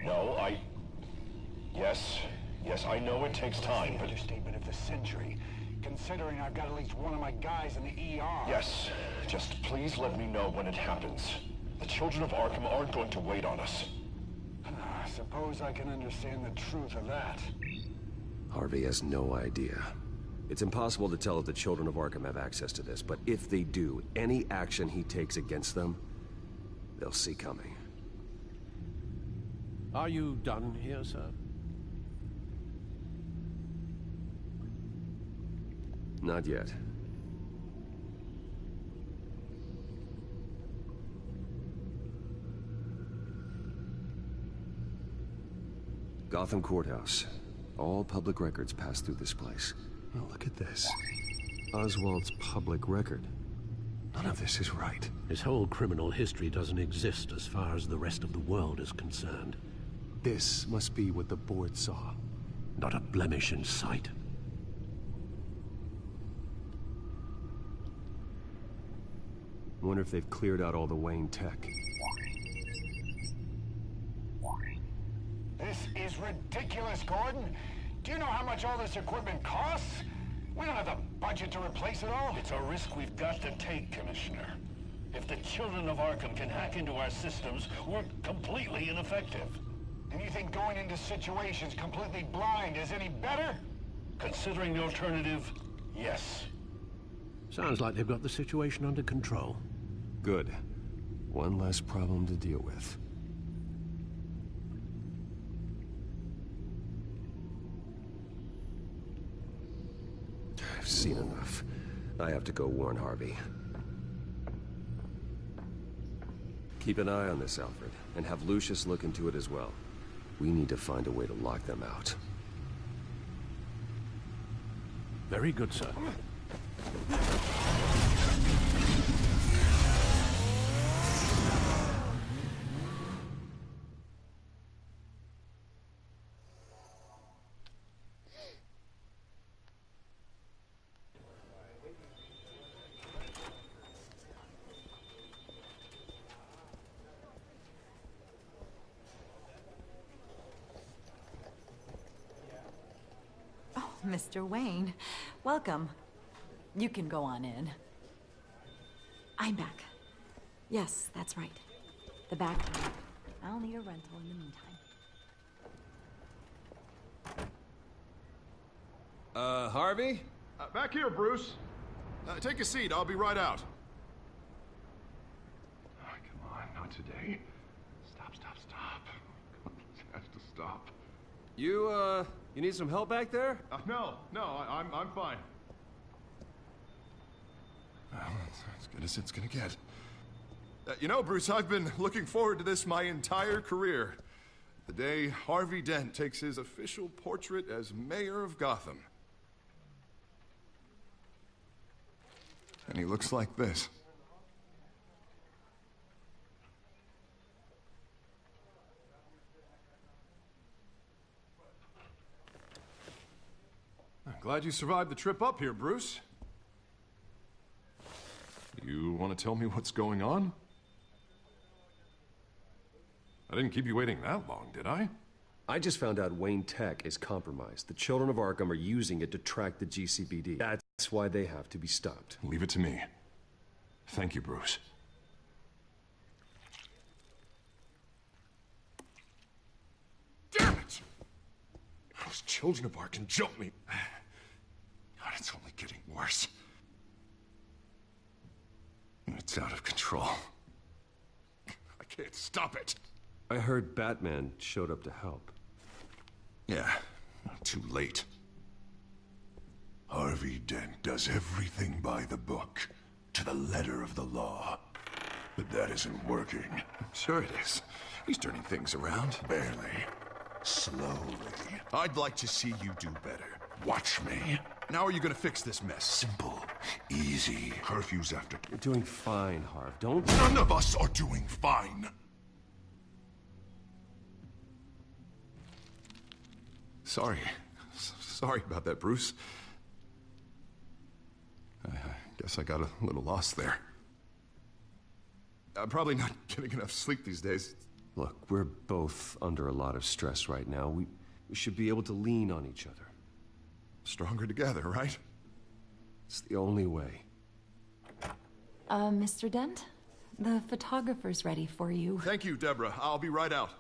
No, Yes, I know it takes time, but... Understatement of the century, considering I've got at least one of my guys in the ER. Yes, just please let me know when it happens. The children of Arkham aren't going to wait on us. I suppose I can understand the truth of that. Harvey has no idea. It's impossible to tell if the children of Arkham have access to this, but if they do, any action he takes against them, they'll see coming. Are you done here, sir? Not yet. Gotham Courthouse. All public records pass through this place. Oh, look at this. Oswald's public record. None of this is right. His whole criminal history doesn't exist as far as the rest of the world is concerned. This must be what the board saw. Not a blemish in sight. Wonder if they've cleared out all the Wayne tech. This is ridiculous, Gordon. Do you know how much all this equipment costs? We don't have the budget to replace it all. It's a risk we've got to take, Commissioner. If the children of Arkham can hack into our systems, we're completely ineffective. And you think going into situations completely blind is any better? Considering the alternative, yes. Sounds like they've got the situation under control. Good. One less problem to deal with. I've seen enough. I have to go warn Harvey. Keep an eye on this, Alfred, and have Lucius look into it as well. We need to find a way to lock them out. Very good, sir. Mr. Wayne, welcome. You can go on in. I'm back. Yes, that's right. The back room. I'll need a rental in the meantime. Harvey? Back here, Bruce. Take a seat. I'll be right out. Oh, come on, not today. Stop. It has to stop. You need some help back there? No, I'm fine. Well, it's as good as it's gonna get. You know, Bruce, I've been looking forward to this my entire career. The day Harvey Dent takes his official portrait as mayor of Gotham. And he looks like this. I'm glad you survived the trip up here, Bruce. You want to tell me what's going on? I didn't keep you waiting that long, did I? I just found out Wayne Tech is compromised. The children of Arkham are using it to track the GCPD. That's why they have to be stopped. Leave it to me. Thank you, Bruce. Damn it! Those children of Arkham jumped me. God, it's only getting worse. It's out of control. I can't stop it. I heard Batman showed up to help. Yeah, too late. Harvey Dent does everything by the book, to the letter of the law. But that isn't working. Sure it is. He's turning things around. Barely. Slowly. I'd like to see you do better. Watch me. Now are you gonna fix this mess? Simple. Easy. Curfews after... You're doing fine, Harv. Don't... None of us are doing fine. Sorry. Sorry about that, Bruce. I guess I got a little lost there. I'm probably not getting enough sleep these days. Look, we're both under a lot of stress right now. We should be able to lean on each other. Stronger together, right? It's the only way. Mr. Dent? The photographer's ready for you. Thank you, Deborah. I'll be right out.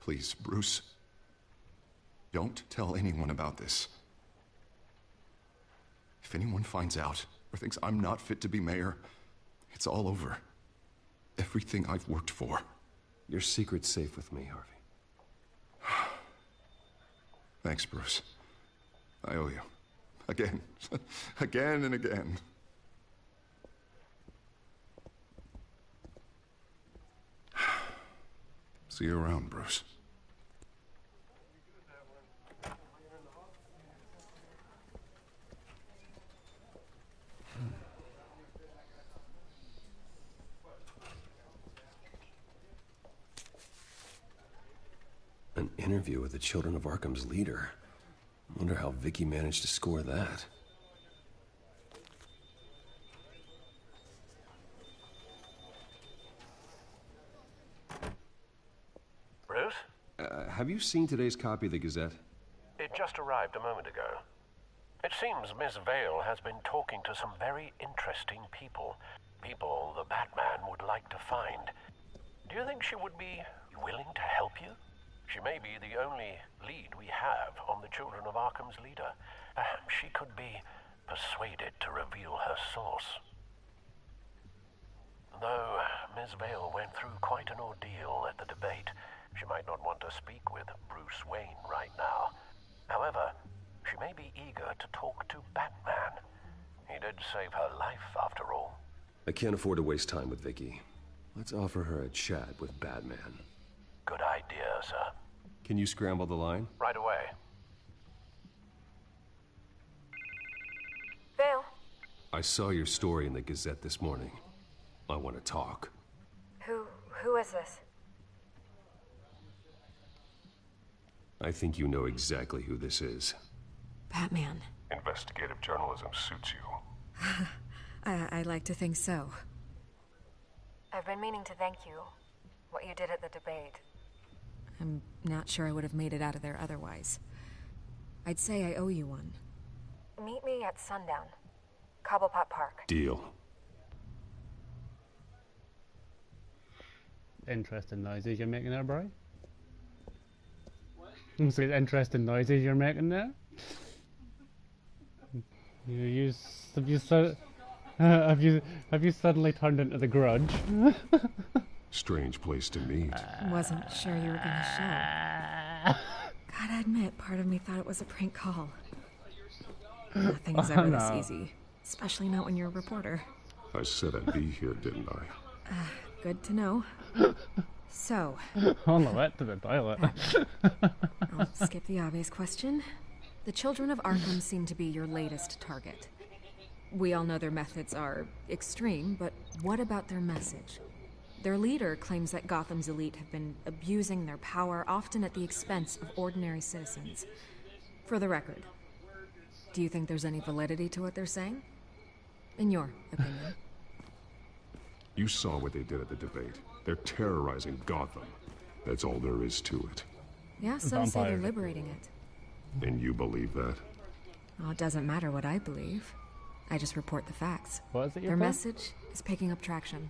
Please, Bruce. Don't tell anyone about this. If anyone finds out or thinks I'm not fit to be mayor, it's all over. Everything I've worked for. Your secret's safe with me, Harvey. Thanks, Bruce. I owe you. Again. Again and again. See you around, Bruce. An interview with the Children of Arkham's leader. Wonder how Vicky managed to score that. Bruce? Have you seen today's copy of the Gazette? It just arrived a moment ago. It seems Miss Vale has been talking to some very interesting people. People the Batman would like to find. Do you think she would be willing to help you? She may be the only lead we have on the Children of Arkham's leader. Perhaps she could be persuaded to reveal her source. Though Ms. Vale went through quite an ordeal at the debate, she might not want to speak with Bruce Wayne right now. However, she may be eager to talk to Batman. He did save her life, after all. I can't afford to waste time with Vicky. Let's offer her a chat with Batman. Good idea, sir. Can you scramble the line? Right away. Vale. I saw your story in the Gazette this morning. I want to talk. Who is this? I think you know exactly who this is. Batman. Investigative journalism suits you. I like to think so. I've been meaning to thank you. What you did at the debate. I'm not sure I would have made it out of there otherwise. I'd say I owe you one. Meet me at sundown. Cobblepot Park. Deal. Interesting noises you're making there, bro. What? Interesting noises you're making there. Have you suddenly turned into the Grudge? Strange place to meet. Wasn't sure you were gonna show. Gotta admit, part of me thought it was a prank call. Nothing's ever this easy, especially not when you're a reporter. I said I'd be here, didn't I? Good to know. So. On the way to the toilet. I'll skip the obvious question. The children of Arkham seem to be your latest target. We all know their methods are extreme, but what about their message? Their leader claims that Gotham's elite have been abusing their power, often at the expense of ordinary citizens. For the record, do you think there's any validity to what they're saying? In your opinion? You saw what they did at the debate. They're terrorizing Gotham. That's all there is to it. Yeah, some say they're liberating it. And you believe that? Well, it doesn't matter what I believe. I just report the facts. What is it Their message is picking up traction.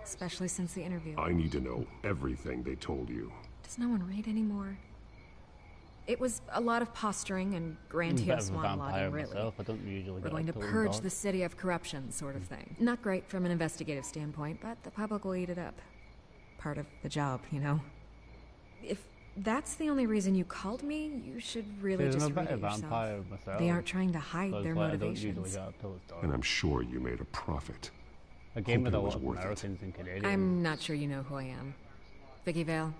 Especially since the interview. I need to know everything they told you. Does no one read anymore? It was a lot of posturing and grandiose monologuing, really. Myself. I don't usually We're going to purge the city of corruption, sort of thing. Not great from an investigative standpoint, but the public will eat it up. Part of the job, you know? If that's the only reason you called me, you should really just read it yourself. They aren't trying to hide their motivations. And I'm sure you made a profit. A game with a lot of Americans and Canadians. I'm not sure you know who I am. Vicky Vale,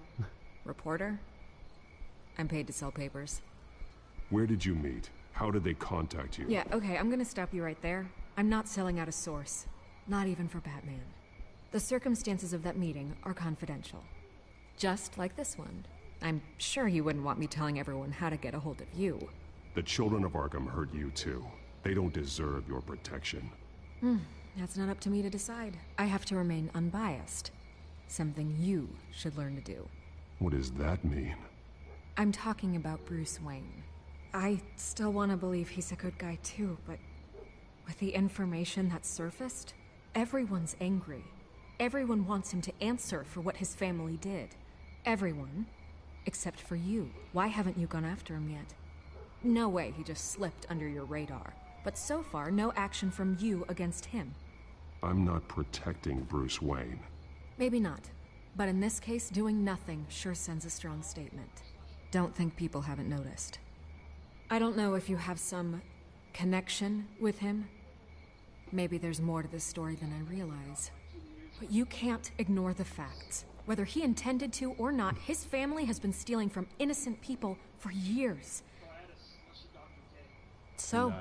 reporter. I'm paid to sell papers. Where did you meet? How did they contact you? Yeah, okay, I'm gonna stop you right there. I'm not selling out a source. Not even for Batman. The circumstances of that meeting are confidential. Just like this one. I'm sure you wouldn't want me telling everyone how to get a hold of you. The children of Arkham hurt you too. They don't deserve your protection. That's not up to me to decide. I have to remain unbiased. Something you should learn to do. What does that mean? I'm talking about Bruce Wayne. I still want to believe he's a good guy too, but with the information that surfaced, everyone's angry. Everyone wants him to answer for what his family did. Everyone, except for you. Why haven't you gone after him yet? No way he just slipped under your radar. But so far, no action from you against him. I'm not protecting Bruce Wayne. Maybe not. But in this case, doing nothing sure sends a strong statement. Don't think people haven't noticed. I don't know if you have some connection with him. Maybe there's more to this story than I realize. But you can't ignore the facts. Whether he intended to or not, his family has been stealing from innocent people for years. So,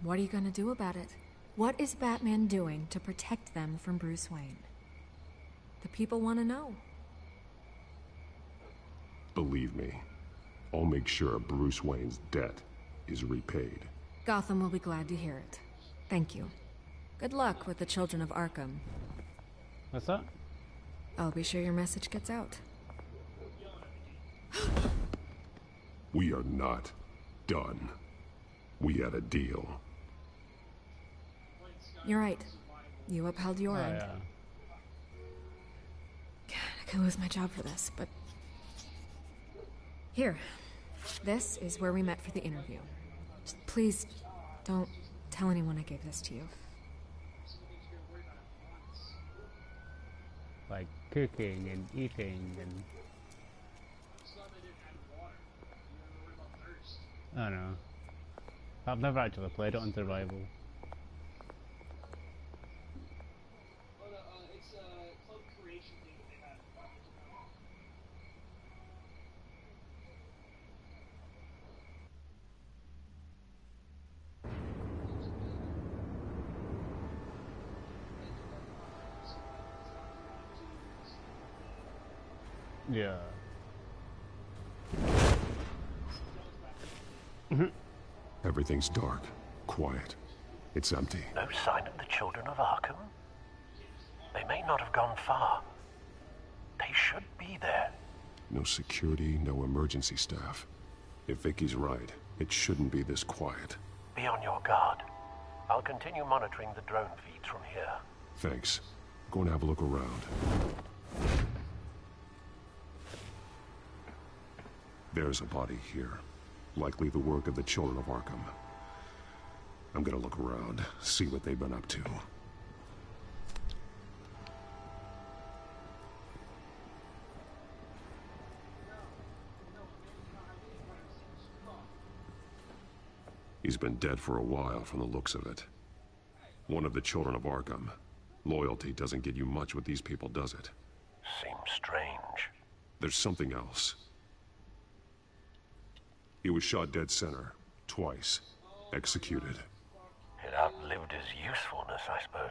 what are you gonna do about it? What is Batman doing to protect them from Bruce Wayne? The people want to know. Believe me, I'll make sure Bruce Wayne's debt is repaid. Gotham will be glad to hear it. Thank you. Good luck with the children of Arkham. What's that? I'll be sure your message gets out. We are not done. We had a deal. You're right. You upheld your end. Yeah. God, I could lose my job for this, but... Here. This is where we met for the interview. Just please, don't tell anyone I gave this to you. Like cooking and eating and... I don't know. I've never actually played it on survival. Yeah. Everything's dark, quiet. It's empty. No sign of the children of Arkham? They may not have gone far. They should be there. No security, no emergency staff. If Vicky's right, it shouldn't be this quiet. Be on your guard. I'll continue monitoring the drone feeds from here. Thanks. Going to have a look around. There's a body here. Likely the work of the children of Arkham. I'm gonna look around, see what they've been up to. He's been dead for a while from the looks of it. One of the children of Arkham. Loyalty doesn't get you much with these people, does it? Seems strange. There's something else. He was shot dead center, twice, executed. It outlived his usefulness, I suppose.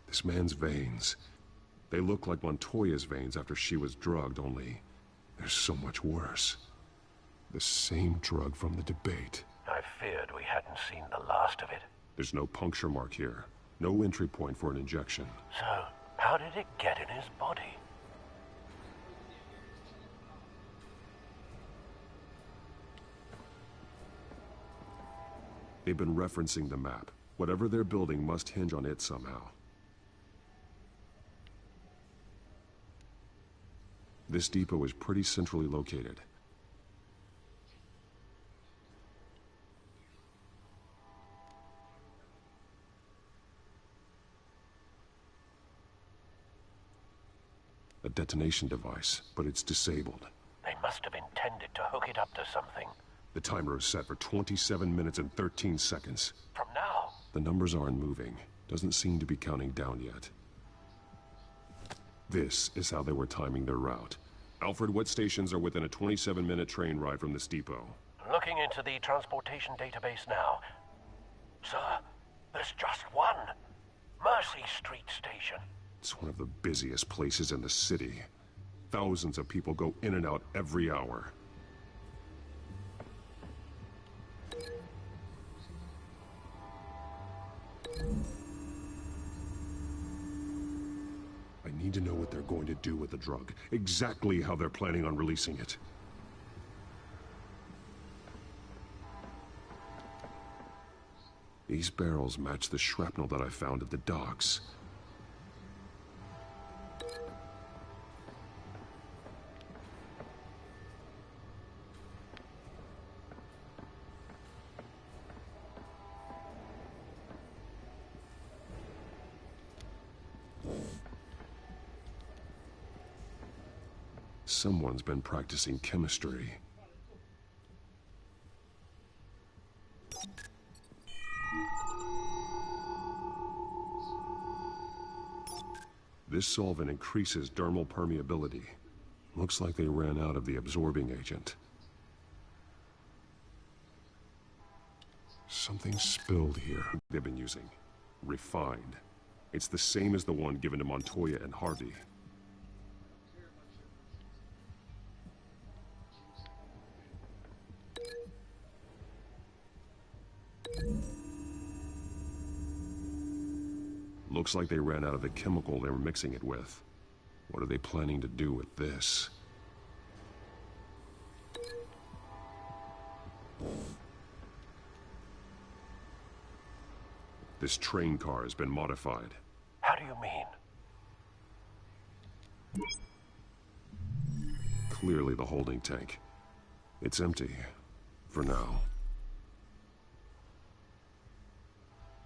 This man's veins. They look like Montoya's veins after she was drugged, only they're so much worse. The same drug from the debate. I feared we hadn't seen the last of it. There's no puncture mark here. No entry point for an injection. So, how did it get in his body? They've been referencing the map. Whatever they're building must hinge on it somehow. This depot is pretty centrally located. A detonation device, but it's disabled. They must have intended to hook it up to something. The timer is set for 27 minutes and 13 seconds. From now? The numbers aren't moving. Doesn't seem to be counting down yet. This is how they were timing their route. Alfred, what stations are within a 27-minute train ride from this depot? Looking into the transportation database now. Sir, there's just one. Mercy Street Station. It's one of the busiest places in the city. Thousands of people go in and out every hour. I need to know what they're going to do with the drug. Exactly how they're planning on releasing it. These barrels match the shrapnel that I found at the docks. Someone's been practicing chemistry. This solvent increases dermal permeability. Looks like they ran out of the absorbing agent. Something spilled here. They've been using. Refined. It's the same as the one given to Montoya and Harvey. Looks like they ran out of the chemical they were mixing it with. What are they planning to do with this? This train car has been modified. How do you mean? Clearly the holding tank. It's empty. For now.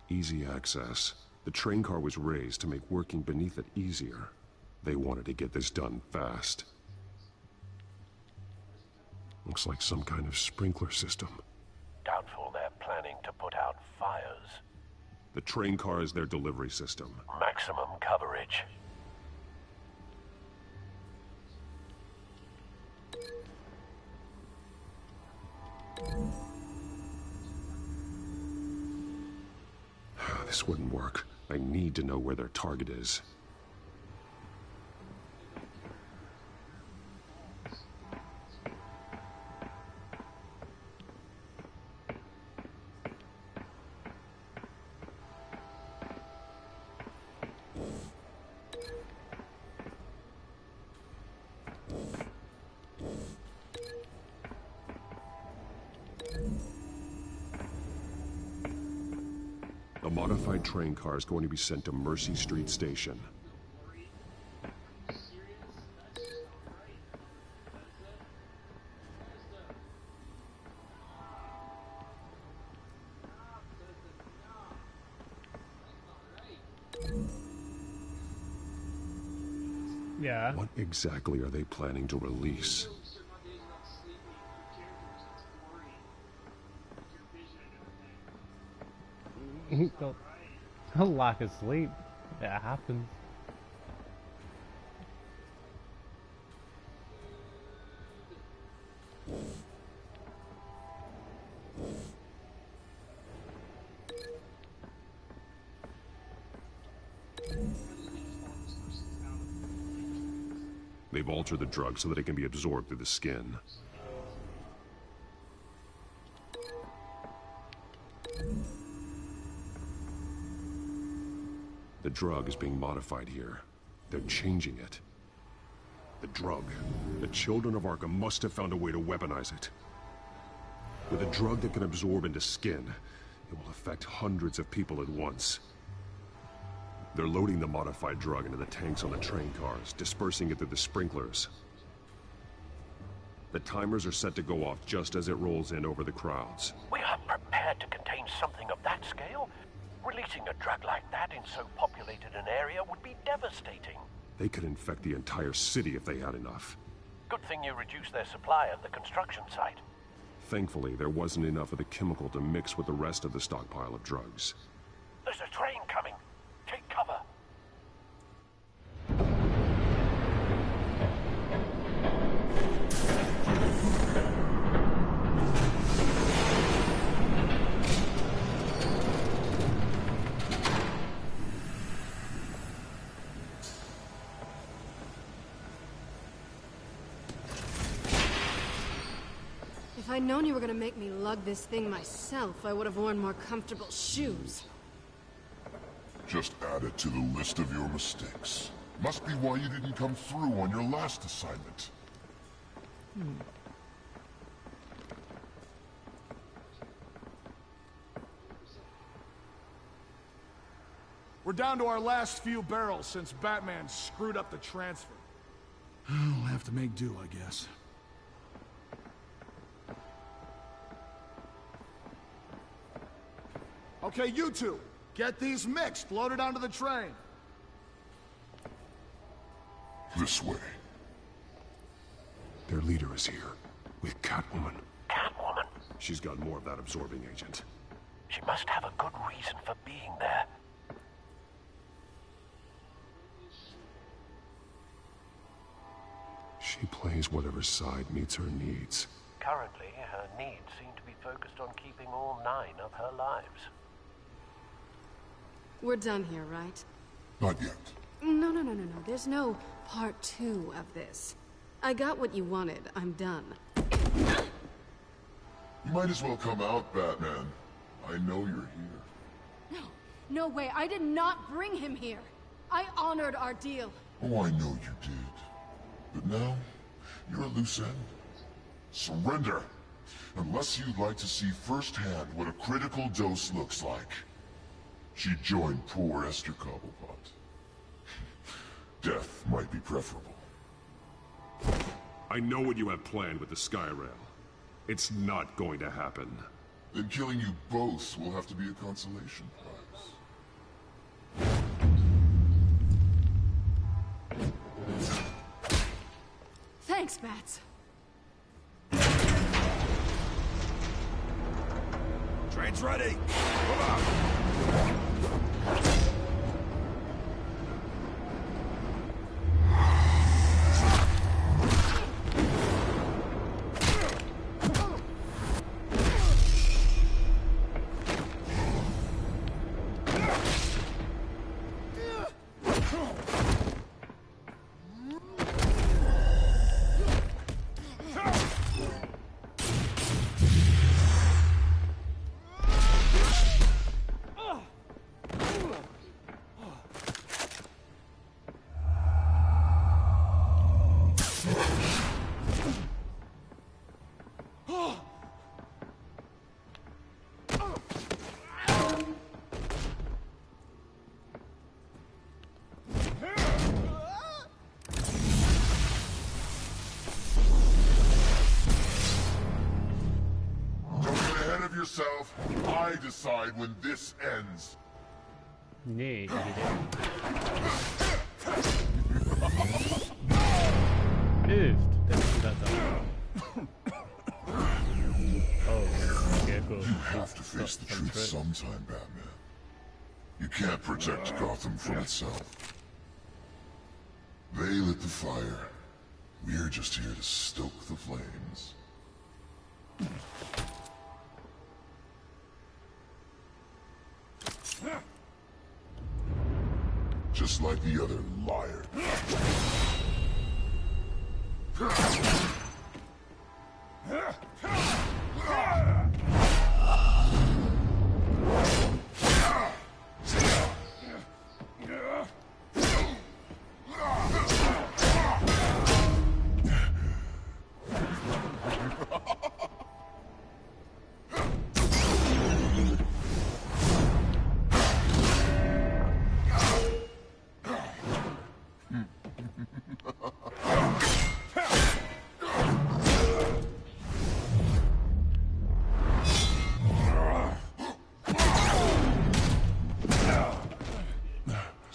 Easy access. The train car was raised to make working beneath it easier. They wanted to get this done fast. Looks like some kind of sprinkler system. Doubtful they're planning to put out fires. The train car is their delivery system. Maximum coverage. This wouldn't work. I need to know where their target is. modified train car is going to be sent to Mercy Street Station. Yeah. What exactly are they planning to release? A lack of sleep. It happens. They've altered the drug so that it can be absorbed through the skin. The drug is being modified here. They're changing it. The drug. The children of Arkham must have found a way to weaponize it. With a drug that can absorb into skin, it will affect hundreds of people at once. They're loading the modified drug into the tanks on the train cars, dispersing it through the sprinklers. The timers are set to go off just as it rolls in over the crowds. We are prepared to contain something of that scale? Releasing a drug like that in so populated an area would be devastating. They could infect the entire city if they had enough. Good thing you reduced their supply at the construction site. Thankfully, there wasn't enough of the chemical to mix with the rest of the stockpile of drugs. There's a train coming. Take cover. If I'd known you were gonna make me lug this thing myself, I would have worn more comfortable shoes. Just add it to the list of your mistakes. Must be why you didn't come through on your last assignment. We're down to our last few barrels since Batman screwed up the transfer. We'll have to make do, I guess. Okay, you two, get these mixed, loaded onto the train. This way. Their leader is here, with Catwoman. Catwoman? She's got more of that absorbing agent. She must have a good reason for being there. She plays whatever side meets her needs. Currently, her needs seem to be focused on keeping all 9 of her lives. We're done here, right? Not yet. No. There's no part 2 of this. I got what you wanted. I'm done. You might as well come out, Batman. I know you're here. No way. I did not bring him here. I honored our deal. Oh, I know you did. But now, you're a loose end. Surrender! Unless you'd like to see firsthand what a critical dose looks like. She joined poor Esther Cobblepot. Death might be preferable. I know what you have planned with the Skyrail. It's not going to happen. Then killing you both will have to be a consolation prize. Thanks, Bats. Train's ready. Come on. yourself. I decide when this ends. Nee, moved. That's oh, okay, cool. You have to face the truth sometime, Batman. You can't protect Gotham from itself. They lit the fire. We're just here to stoke the flames. Just like the other liar.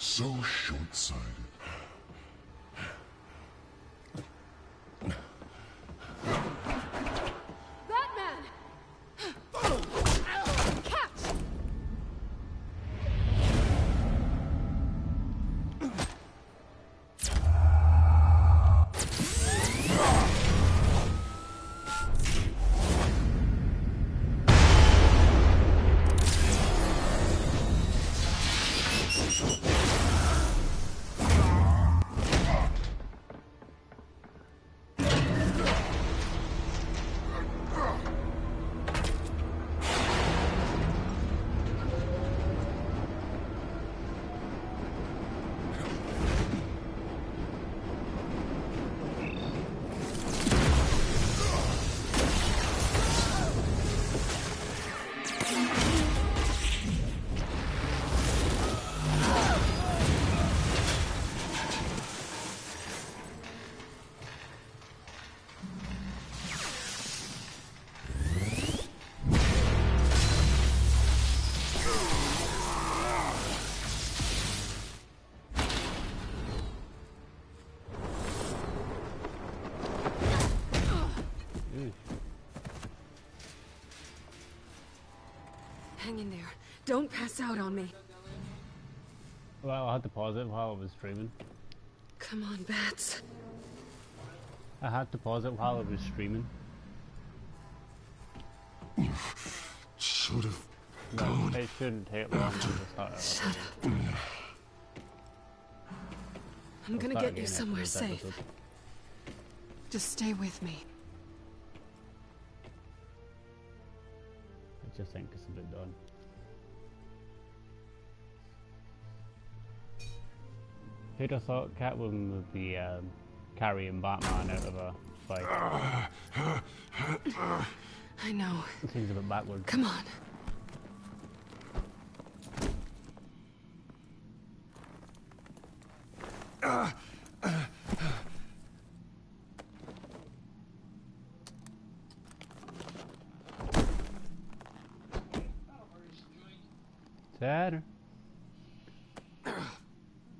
So short-sighted. Batman! Catch! Hang in there. Don't pass out on me. Well, I had to pause it while I was streaming. Come on, Bats. I had to pause it while I was streaming. Should have No, gone. it shouldn't take long to start. Shut up. I'm gonna get you somewhere safe. Just stay with me. I just think it's a bit done. Who'd have thought Catwoman would be carrying Batman out of a fight? I know. It seems a bit backward. Come on. Saturn.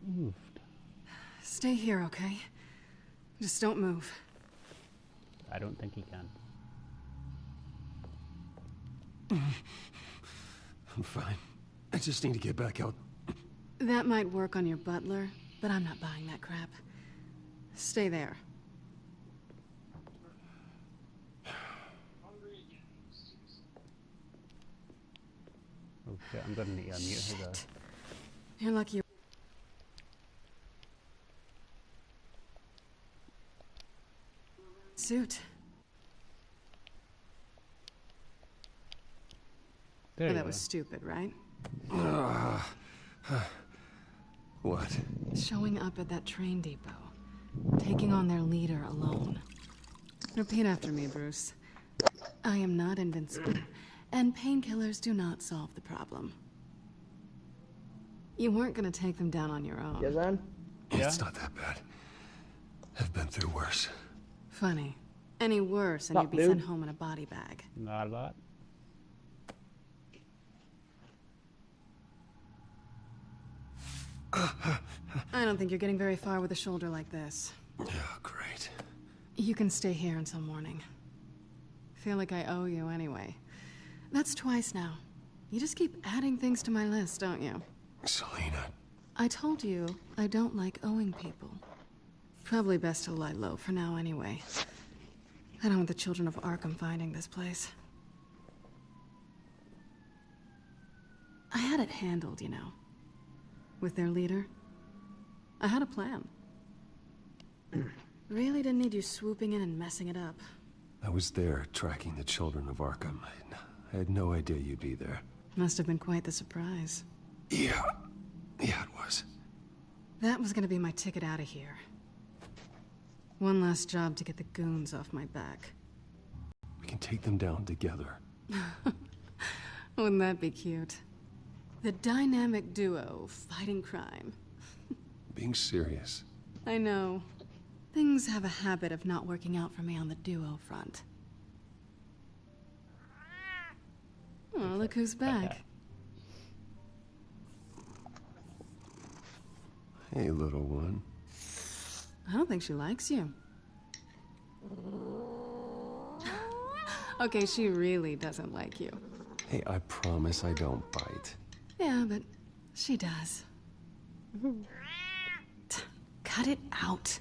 Moved. Stay here, okay? Just don't move. I don't think he can. I'm fine. I just need to get back out. That might work on your butler, but I'm not buying that crap. Stay there. Oh shit, I'm gonna need to unmute her though. You're lucky. Suit. There Oh, you that go. was stupid, right? What? Showing up at that train depot. Taking on their leader alone. Repeat after me, Bruce. I am not invincible, and painkillers do not solve the problem. You weren't gonna take them down on your own. Yes, Anne? It's not that bad. I've been through worse. Funny. Any worse and Stop, you'd be dude. sent home in a body bag. Not a lot. I don't think you're getting very far with a shoulder like this. Oh, great. You can stay here until morning. Feel like I owe you anyway. That's twice now. You just keep adding things to my list, don't you? Selina. I told you I don't like owing people. Probably best to lie low for now anyway. I don't want the children of Arkham finding this place. I had it handled, you know. With their leader. I had a plan. Really didn't need you swooping in and messing it up. I was there tracking the children of Arkham. I had no idea you'd be there. Must have been quite the surprise. Yeah. Yeah, it was. That was gonna be my ticket out of here. One last job to get the goons off my back. We can take them down together. Wouldn't that be cute? The dynamic duo fighting crime. Being serious. I know. Things have a habit of not working out for me on the duo front. Oh, look who's back. Hey, little one. I don't think she likes you. Okay, she really doesn't like you. Hey, I promise I don't bite. Yeah, but she does. Cut it out.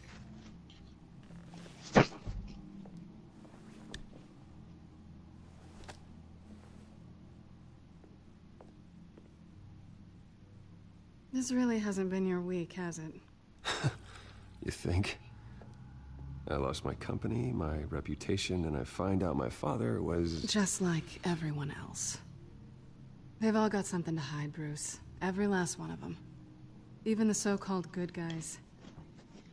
This really hasn't been your week, has it? You think? I lost my company, my reputation, and I find out my father was... Just like everyone else. They've all got something to hide, Bruce. Every last one of them. Even the so-called good guys.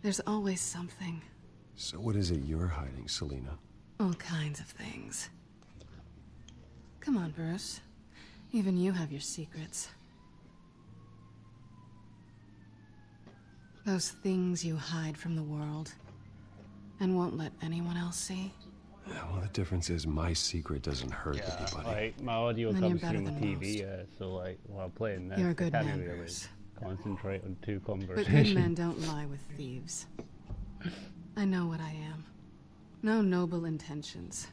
There's always something. So what is it you're hiding, Selina? All kinds of things. Come on, Bruce. Even you have your secrets. Those things you hide from the world and won't let anyone else see. Yeah, well, the difference is my secret doesn't hurt anybody. Like, my audio Then comes you're better through than TV, so like, while playing this, You're a good I can't man, really Bruce. concentrate on two But conversations. good men don't lie with thieves. I know what I am. No noble intentions.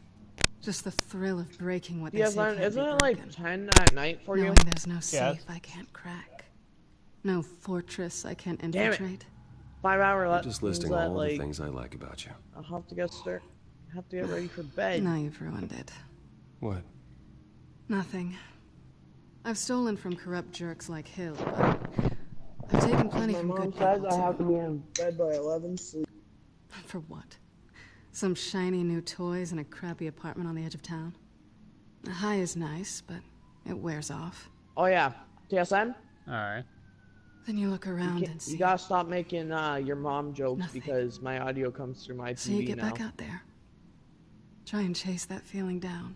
Just the thrill of breaking what they say can't Isn't be it broken. like 10 at night for you? Knowing there's no safe I can't crack. No fortress I can't Damn it. infiltrate. 5 hour I'm just listing that, all like, the things I like about you. I'll have to get ready for bed. Now you've ruined it. What? Nothing. I've stolen from corrupt jerks like Hill, but I've taken plenty My from mom good says people I have to too. be in bed by 11 sleep. For what? Some shiny new toys in a crappy apartment on the edge of town? The high is nice, but it wears off. Oh yeah, TSN? Alright. Then you look around and see. You gotta stop making your mom jokes because my audio comes through my TV So you get now. back out there. Try and chase that feeling down.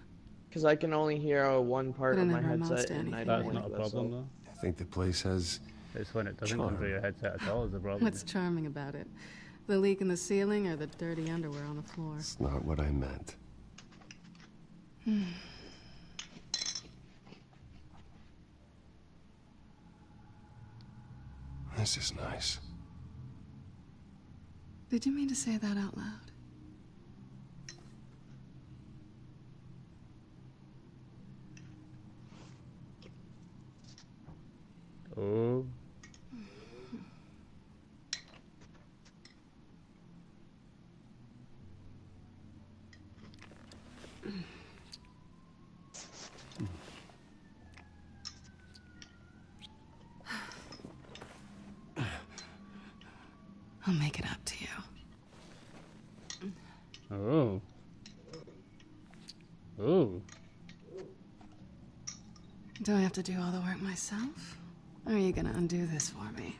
Because I can only hear one part But it of my never amounts headset to and I anything. don't That's like not a that, problem, so- though. I think the place has... It's when it doesn't come charm. through your headset at all is the problem. What's charming about it? The leak in the ceiling or the dirty underwear on the floor? It's not what I meant. This is nice. Did you mean to say that out loud? Oh. I'll make it up to you. Oh. Oh. Do I have to do all the work myself? Or are you gonna undo this for me?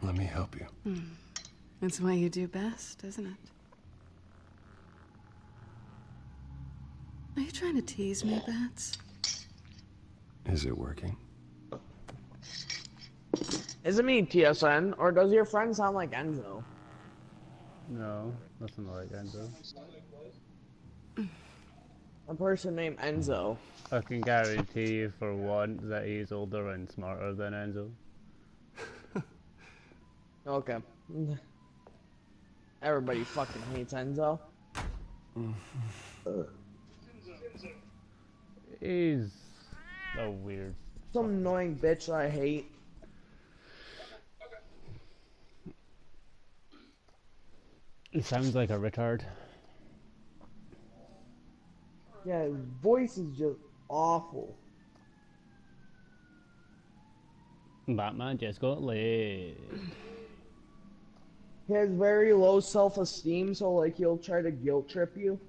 Let me help you. It's what you do best, isn't it? Are you trying to tease me, Bats? Is it working? Is it me, TSN, or does your friend sound like Enzo? No, nothing like Enzo. A person named Enzo. I can guarantee you for one that he's older and smarter than Enzo. Okay. Everybody fucking hates Enzo. He's a weird. Some annoying bitch I hate. He sounds like a retard. Yeah, his voice is just awful. Batman just got laid. He has very low self-esteem, so like he'll try to guilt trip you.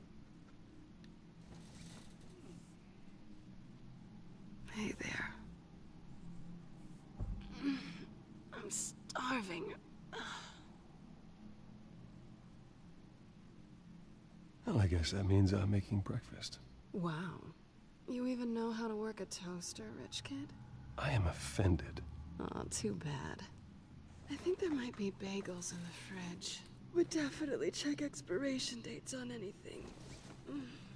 Hey there. I'm starving. Well, I guess that means I'm making breakfast. Wow. You even know how to work a toaster, rich kid? I am offended. Aw, too bad. I think there might be bagels in the fridge. Would definitely check expiration dates on anything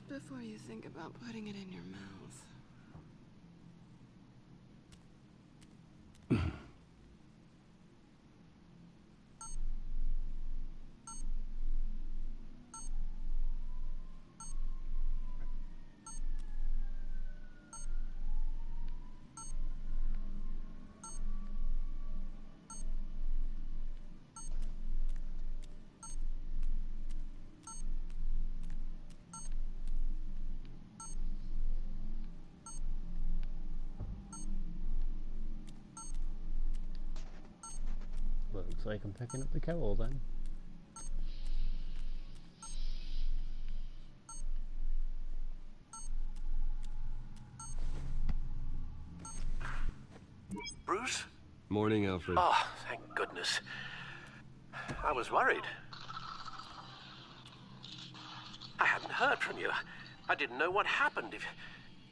before you think about putting it in your mouth. Looks like I'm picking up the kettle then. Bruce? Morning, Alfred. Oh, thank goodness. I was worried. I hadn't heard from you. I didn't know what happened.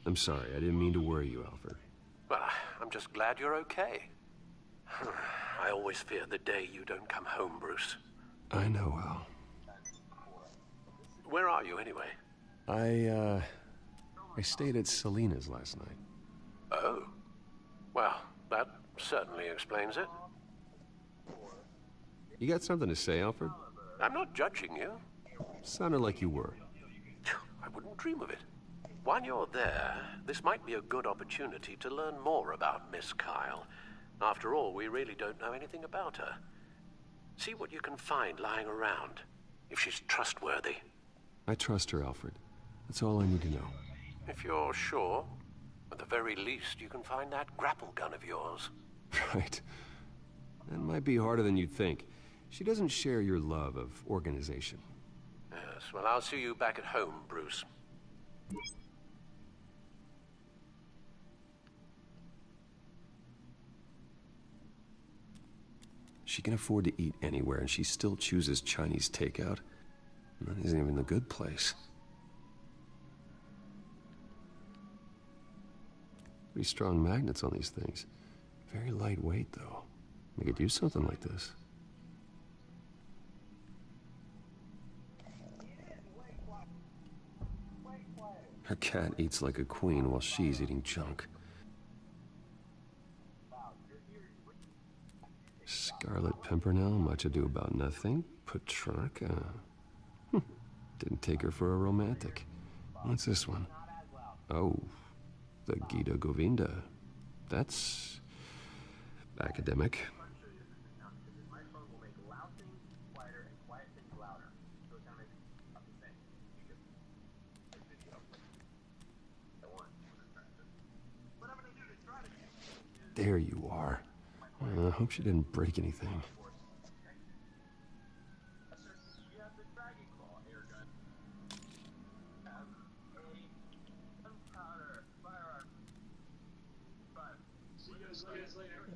I'm sorry, I didn't mean to worry you, Alfred. Well, I'm just glad you're okay. I always fear the day you don't come home, Bruce. I know, Al. Where are you, anyway? I stayed at Selena's last night. Oh. Well, that certainly explains it. You got something to say, Alfred? I'm not judging you. Sounded like you were. I wouldn't dream of it. While you're there, this might be a good opportunity to learn more about Miss Kyle. After all, we really don't know anything about her. See what you can find lying around, if she's trustworthy. I trust her, Alfred. That's all I need to know. If you're sure, at the very least, you can find that grapple gun of yours. Right. That might be harder than you'd think. She doesn't share your love of organization. Yes, well, I'll see you back at home, Bruce. She can afford to eat anywhere, and she still chooses Chinese takeout. And that isn't even the good place. Pretty strong magnets on these things. Very lightweight, though. We could use something like this. Her cat eats like a queen while she's eating junk. Scarlet Pimpernel, much ado about nothing. Petrarca. Didn't take her for a romantic. What's this one? Oh, the Gita Govinda. That's academic. There you are. I hope she didn't break anything.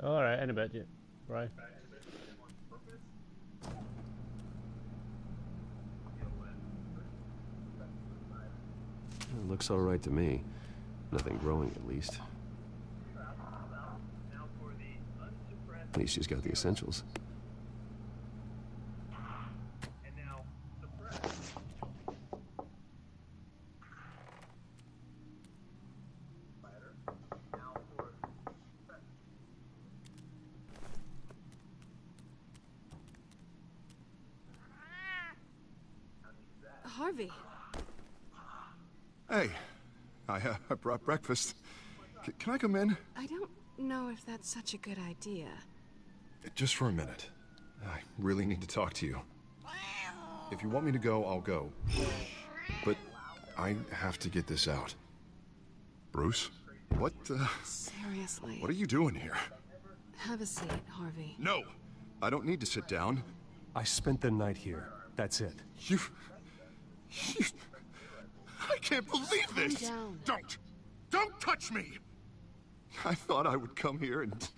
Alright, in a bit, yeah. Right. It looks all right to me. Nothing growing, at least. At least she's got the essentials. Harvey. Hey, I brought breakfast. Can I come in? I don't know if that's such a good idea. Just for a minute. I really need to talk to you. If you want me to go, I'll go. But I have to get this out. Bruce? What, Seriously. What are you doing here? Have a seat, Harvey. No! I don't need to sit down. I spent the night here. That's it. You... I can't believe this! Calm down. Don't touch me! I thought I would come here and...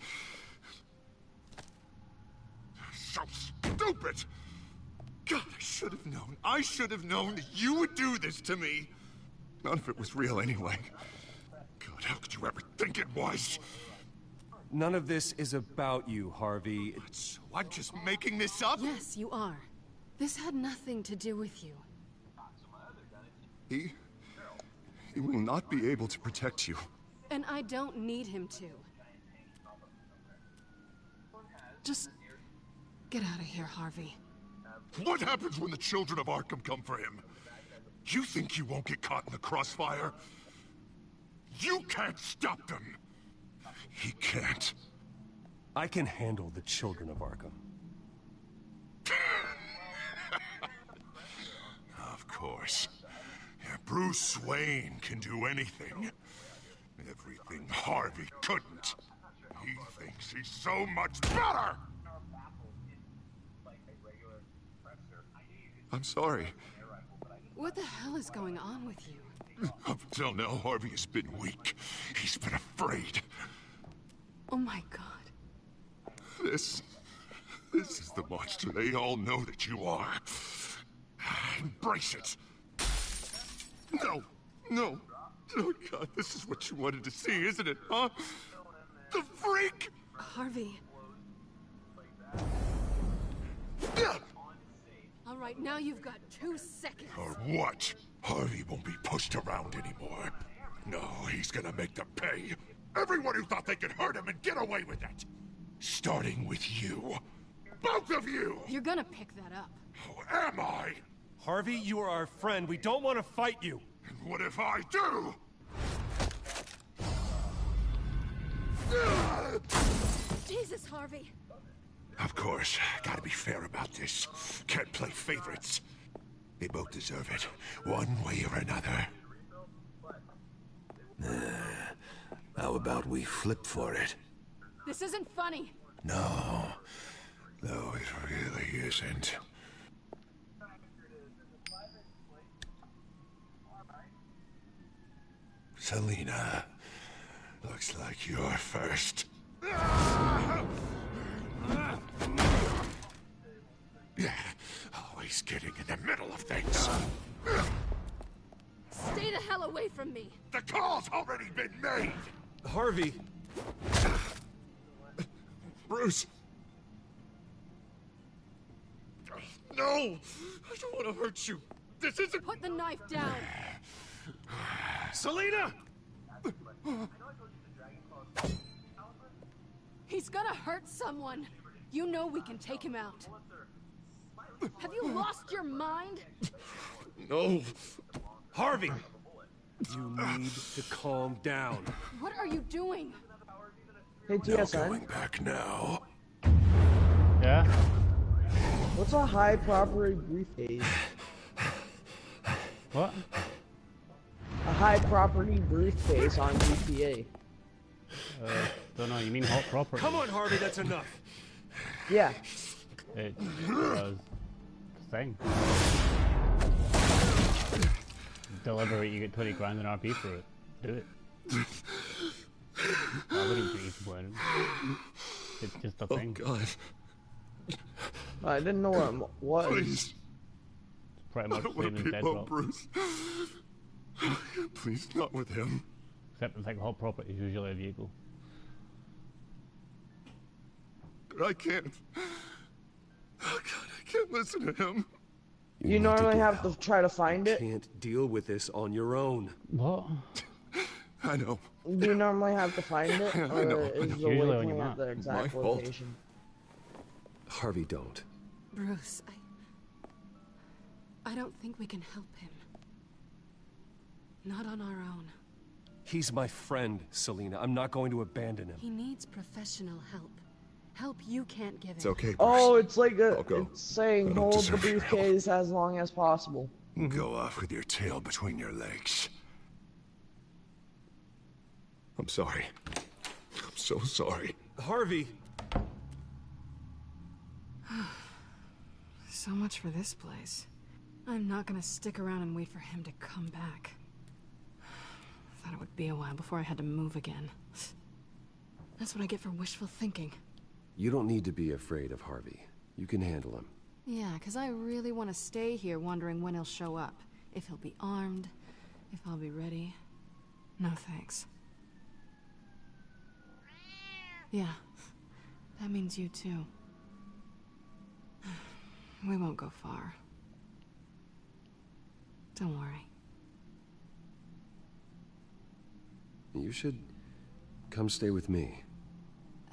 So stupid! God, I should have known. I should have known that you would do this to me. None of it was real anyway. God, how could you ever think it was? None of this is about you, Harvey. So I'm just making this up? Yes, you are. This had nothing to do with you. He will not be able to protect you. And I don't need him to. Just get out of here, Harvey. What happens when the children of Arkham come for him? You think you won't get caught in the crossfire? You can't stop them. He can't. I can handle the children of Arkham. Of course. Yeah, Bruce Wayne can do anything. Everything Harvey couldn't. He thinks he's so much better! I'm sorry. What the hell is going on with you? Up until now, Harvey has been weak. He's been afraid. Oh my God. This is the monster they all know that you are. Embrace it. No. Oh God, this is what you wanted to see, isn't it, huh? The freak! Harvey. All right, now you've got 2 seconds. Or what? Harvey won't be pushed around anymore. No, he's gonna make them pay. Everyone who thought they could hurt him and get away with it. Starting with you. Both of you! You're gonna pick that up. Who am I? Harvey, you are our friend. We don't want to fight you. And what if I do? Jesus, Harvey. Of course, gotta be fair about this. Can't play favorites. They both deserve it, one way or another. How about we flip for it? This isn't funny. No, it really isn't. Selina, looks like you're first. Yeah, always getting in the middle of things. Stay the hell away from me. The call's already been made! Harvey! Bruce! No! I don't want to hurt you. This isn't... Put the knife down. Selina! He's gonna hurt someone. You know we can take him out. Have you lost your mind? No. Harvey! You need to calm down. What are you doing? Hey, TSN. Going back now. Yeah? What's a high property briefcase? What? A high property briefcase on GTA. Don't know, you mean hot property? Come on, Harvey, that's enough. Yeah. It was the thing. Deliver it, you get 20 grand in RP for it. Do it. I wouldn't be disappointed. It's just a thing. Oh God. I didn't know what it was. Please. It's pretty much I don't same want as to be home, Deadlock. Bruce. Please, not with him. Except it's like hot property is usually a vehicle. But I can't. Oh God, I can't listen to him. You normally have to try to find it. Can't deal with this on your own. What? I know. Do you normally have to find it? I Or know. is the Usually when waypoint you're at not. the exact My fault. location? 'Cause- Harvey, don't. Bruce, I... I don't think we can help him. Not on our own. He's my friend, Selina. I'm not going to abandon him. He needs professional help. Help you can't give him. It's okay, Bruce. Oh, it's like I'll go. it's saying I don't hold the deserve your help. briefcase as long as possible. Go off with your tail between your legs. I'm sorry. I'm so sorry. Harvey! So much for this place. I'm not gonna stick around and wait for him to come back. Thought it would be a while before I had to move again. That's what I get for wishful thinking. You don't need to be afraid of Harvey. You can handle him. Yeah, 'cause I really want to stay here wondering when he'll show up. If he'll be armed, if I'll be ready. No thanks. Yeah, that means you too. We won't go far. Don't worry. You should come stay with me.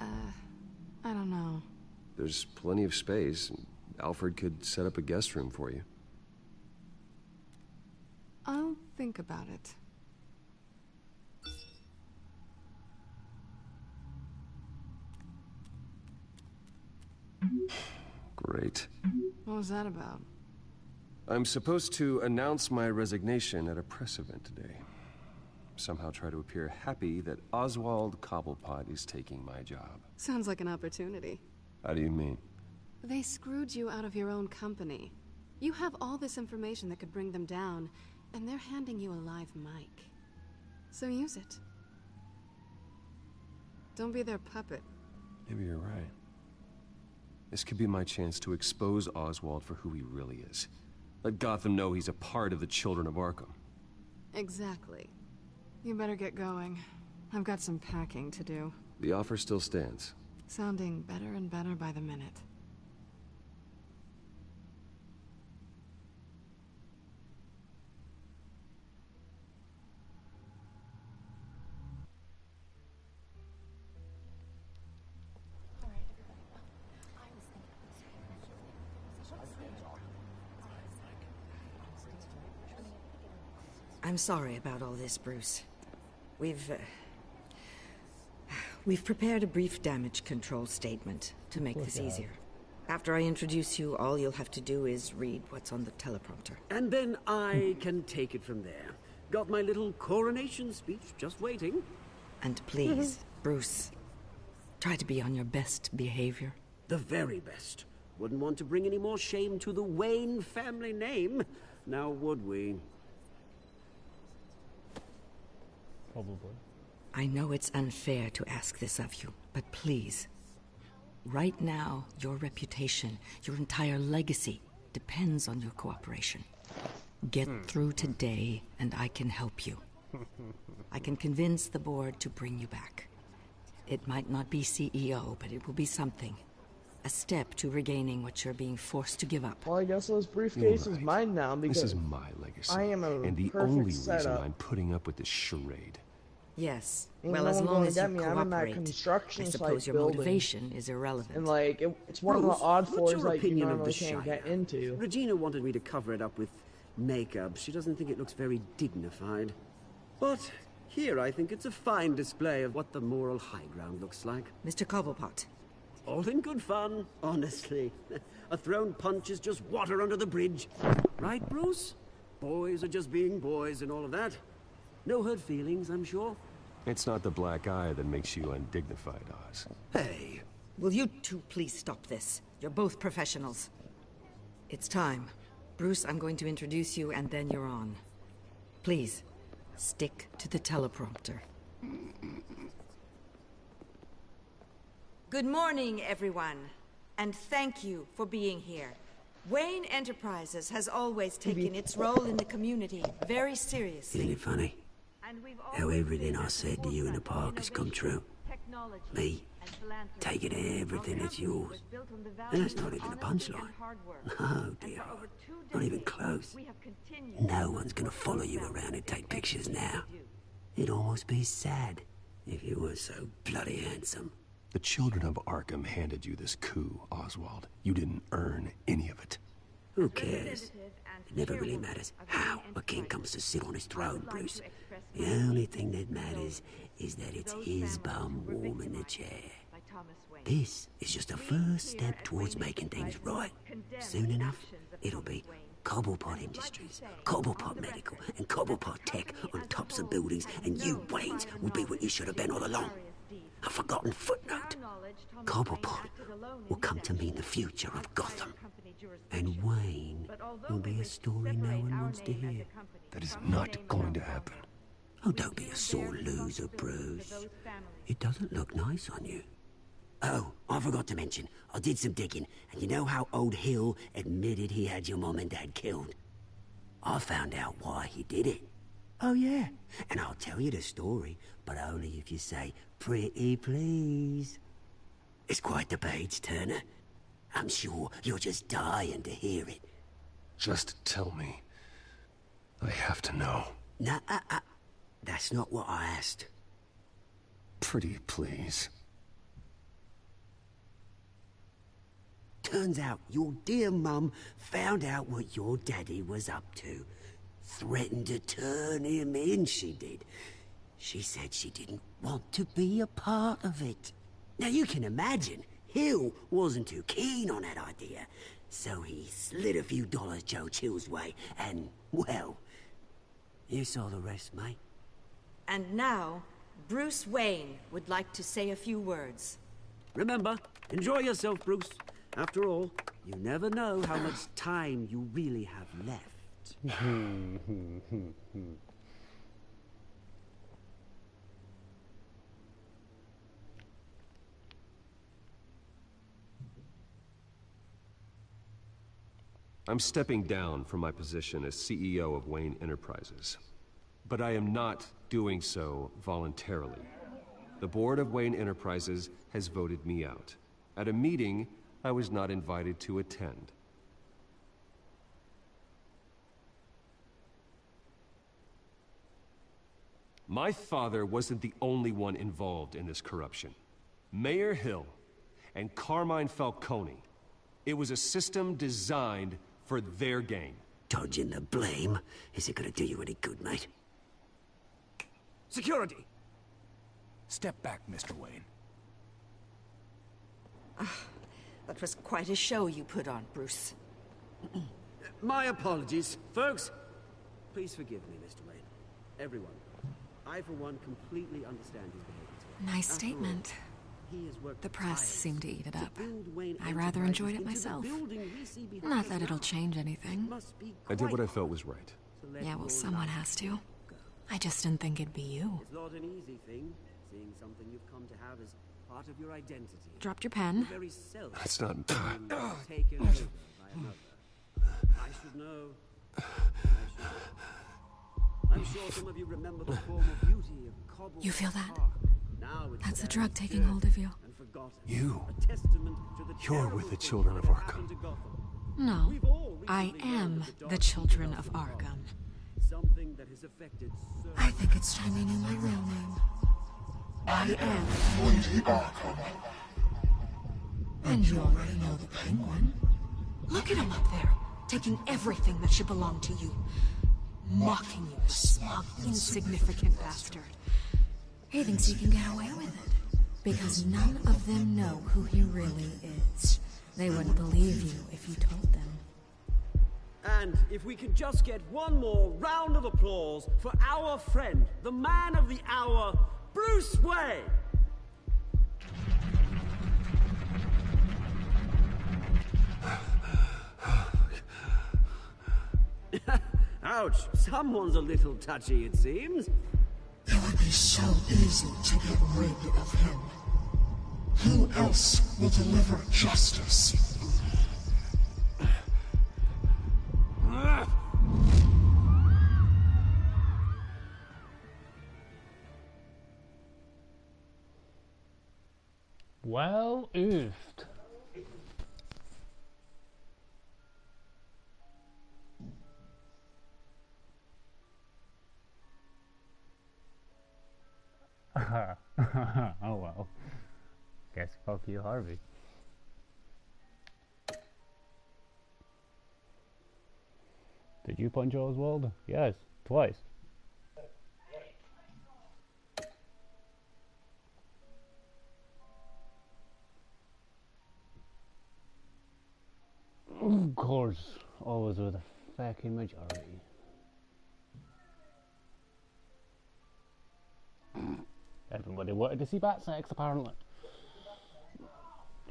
I don't know. There's plenty of space. Alfred could set up a guest room for you. I'll think about it. Great. What was that about? I'm supposed to announce my resignation at a press event today. Somehow try to appear happy that Oswald Cobblepot is taking my job. Sounds like an opportunity. How do you mean? They screwed you out of your own company. You have all this information that could bring them down, and they're handing you a live mic. So use it. Don't be their puppet. Maybe you're right. This could be my chance to expose Oswald for who he really is. Let Gotham know he's a part of the Children of Arkham. Exactly. You better get going. I've got some packing to do. The offer still stands. Sounding better and better by the minute. I'm sorry about all this, Bruce. We've prepared a brief damage control statement to make this easier. After I introduce you, all you'll have to do is read what's on the teleprompter. And then I can take it from there. Got my little coronation speech just waiting. And please, Bruce, try to be on your best behavior. The very best. Wouldn't want to bring any more shame to the Wayne family name, now would we? Probably. I know it's unfair to ask this of you, but please. Right now, your reputation, your entire legacy, depends on your cooperation. Get through today, and I can help you. I can convince the board to bring you back. It might not be CEO, but it will be something. A step to regaining what you're being forced to give up. Well, I guess this briefcase is mine now because This is my legacy. I am a and the perfect only reason setup. I'm putting up with this charade. Yes. Ain't Well, no as one long gonna as you get me. I'm in that cooperate, construction I site suppose your building. motivation is irrelevant. And like, it's one of Bruce, the odd what's floors your that you opinion of normally the can't Shire? get into. Regina wanted me to cover it up with makeup. She doesn't think it looks very dignified. But here I think it's a fine display of what the moral high ground looks like. Mr. Cobblepot. All in good fun, honestly. A thrown punch is just water under the bridge. Right, Bruce? Boys are just being boys and all of that. No hurt feelings, I'm sure. It's not the black eye that makes you undignified, Oz. Hey, will you two please stop this? You're both professionals. It's time. Bruce, I'm going to introduce you and then you're on. Please, stick to the teleprompter. Good morning, everyone. And thank you for being here. Wayne Enterprises has always taken its role in the community very seriously. Isn't it funny? How everything I said to you in the park has come true. Me, taking everything that's yours. And that's not even a punchline. Oh dear, not even close. No one's gonna follow you around and take pictures now. It'd almost be sad if you were so bloody handsome. The Children of Arkham handed you this coup, Oswald. You didn't earn any of it. Who cares? It never really matters how a king comes to sit on his throne, Bruce. The only thing that matters is that it's his bum warm in the chair. This is just a first step towards making things right. Soon enough, it'll be Cobblepot Industries, Cobblepot Medical, and Cobblepot Tech on tops of buildings, and you, Waynes, will be what you should have been all along. A forgotten footnote. Cobblepot will come to mean the future of Gotham. And Wayne will be a story no one wants to hear. That is not going to happen. Oh, don't be a sore loser, Bruce. It doesn't look nice on you. Oh, I forgot to mention, I did some digging, and you know how old Hill admitted he had your mom and dad killed? I found out why he did it. Oh, yeah, and I'll tell you the story, but only if you say, pretty please. It's quite the page, Turner. I'm sure you're just dying to hear it. Just tell me. I have to know. Nah, that's not what I asked. Pretty please. Turns out your dear mum found out what your daddy was up to. Threatened to turn him in, she did. She said she didn't want to be a part of it. Now you can imagine, Hill wasn't too keen on that idea. So he slid a few dollars Joe Chill's way, and, well, you saw the rest, mate. And now, Bruce Wayne would like to say a few words. Remember, enjoy yourself, Bruce. After all, you never know how much time you really have left. I'm stepping down from my position as CEO of Wayne Enterprises. But I am not doing so voluntarily. The board of Wayne Enterprises has voted me out. At a meeting I was not invited to attend. My father wasn't the only one involved in this corruption. Mayor Hill and Carmine Falcone. It was a system designed for their gain. Dodging the blame isn't gonna do you any good, mate. Security! Step back, Mr. Wayne. That was quite a show you put on, Bruce. My apologies, folks. Please forgive me, Mr. Wayne. Everyone. I, for one, completely understand his behavior. Nice statement. The press seemed to eat it up. I rather enjoyed it myself. Not that it'll change anything. I did what I felt was right. Yeah, well, someone has to. I just didn't think it'd be you. It's not an easy thing, seeing something you've come to have as part of your identity. Dropped your pen. That's not... Taken over by another. I should know. I'm sure some of you remember the form of beauty of Cobble. You feel that? Now it's That's the drug taking hold of you. You. You're with the children of Arkham. No, I am the children of Arkham. Something that has affected so I think it's time you knew my real name. I am Lady Arkham. And you already know the Penguin. Look at him up there, taking everything that should belong to you. Mocking you, smug, insignificant bastard. He thinks he can get away with it. Because none of them know who he really is. They wouldn't believe you if you told them. And if we could just get one more round of applause for our friend, the man of the hour, Bruce Wayne! Ouch, someone's a little touchy, it seems. It would be so easy to get rid of him. Who else will deliver justice? Well oofed. Oh well. Guess fuck you, Harvey. Did you punch Oswald? Yes, twice. Of course, always with a fucking majority. Everybody wanted to see bat sex, apparently.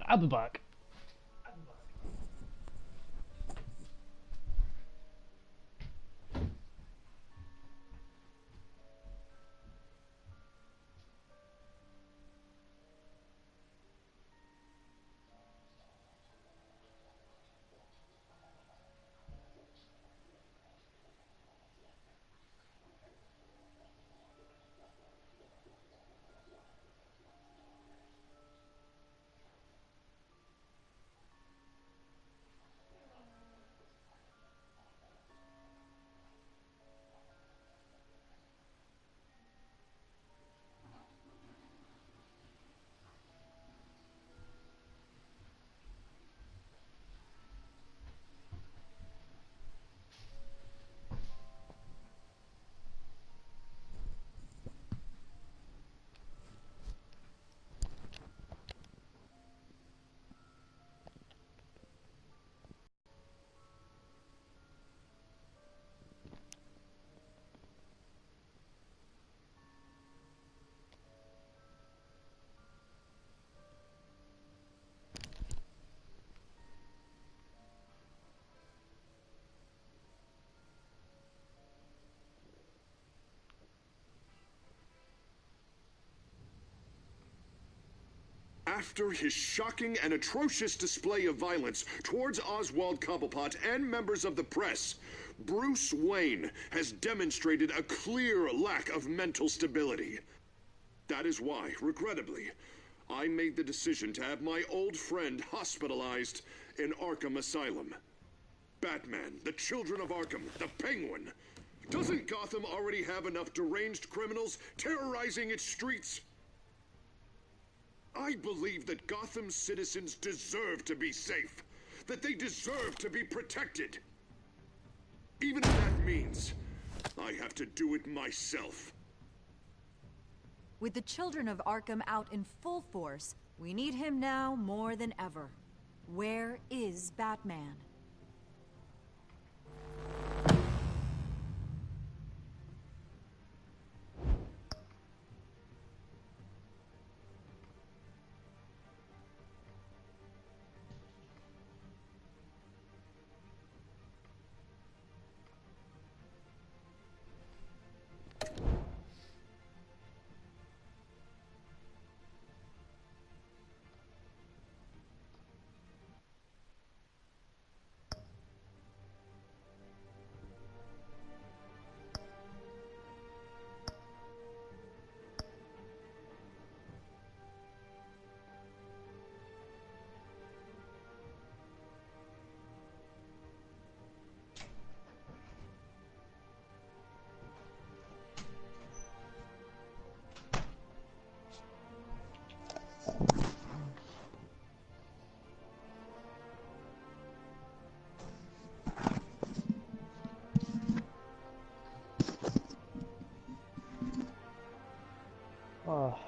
I'll be back. After his shocking and atrocious display of violence towards Oswald Cobblepot and members of the press, Bruce Wayne has demonstrated a clear lack of mental stability. That is why, regrettably, I made the decision to have my old friend hospitalized in Arkham Asylum. Batman, the Children of Arkham, the Penguin. Doesn't Gotham already have enough deranged criminals terrorizing its streets? I believe that Gotham's citizens deserve to be safe, that they deserve to be protected. Even if that means I have to do it myself. With the Children of Arkham out in full force, we need him now more than ever. Where is Batman? Oh.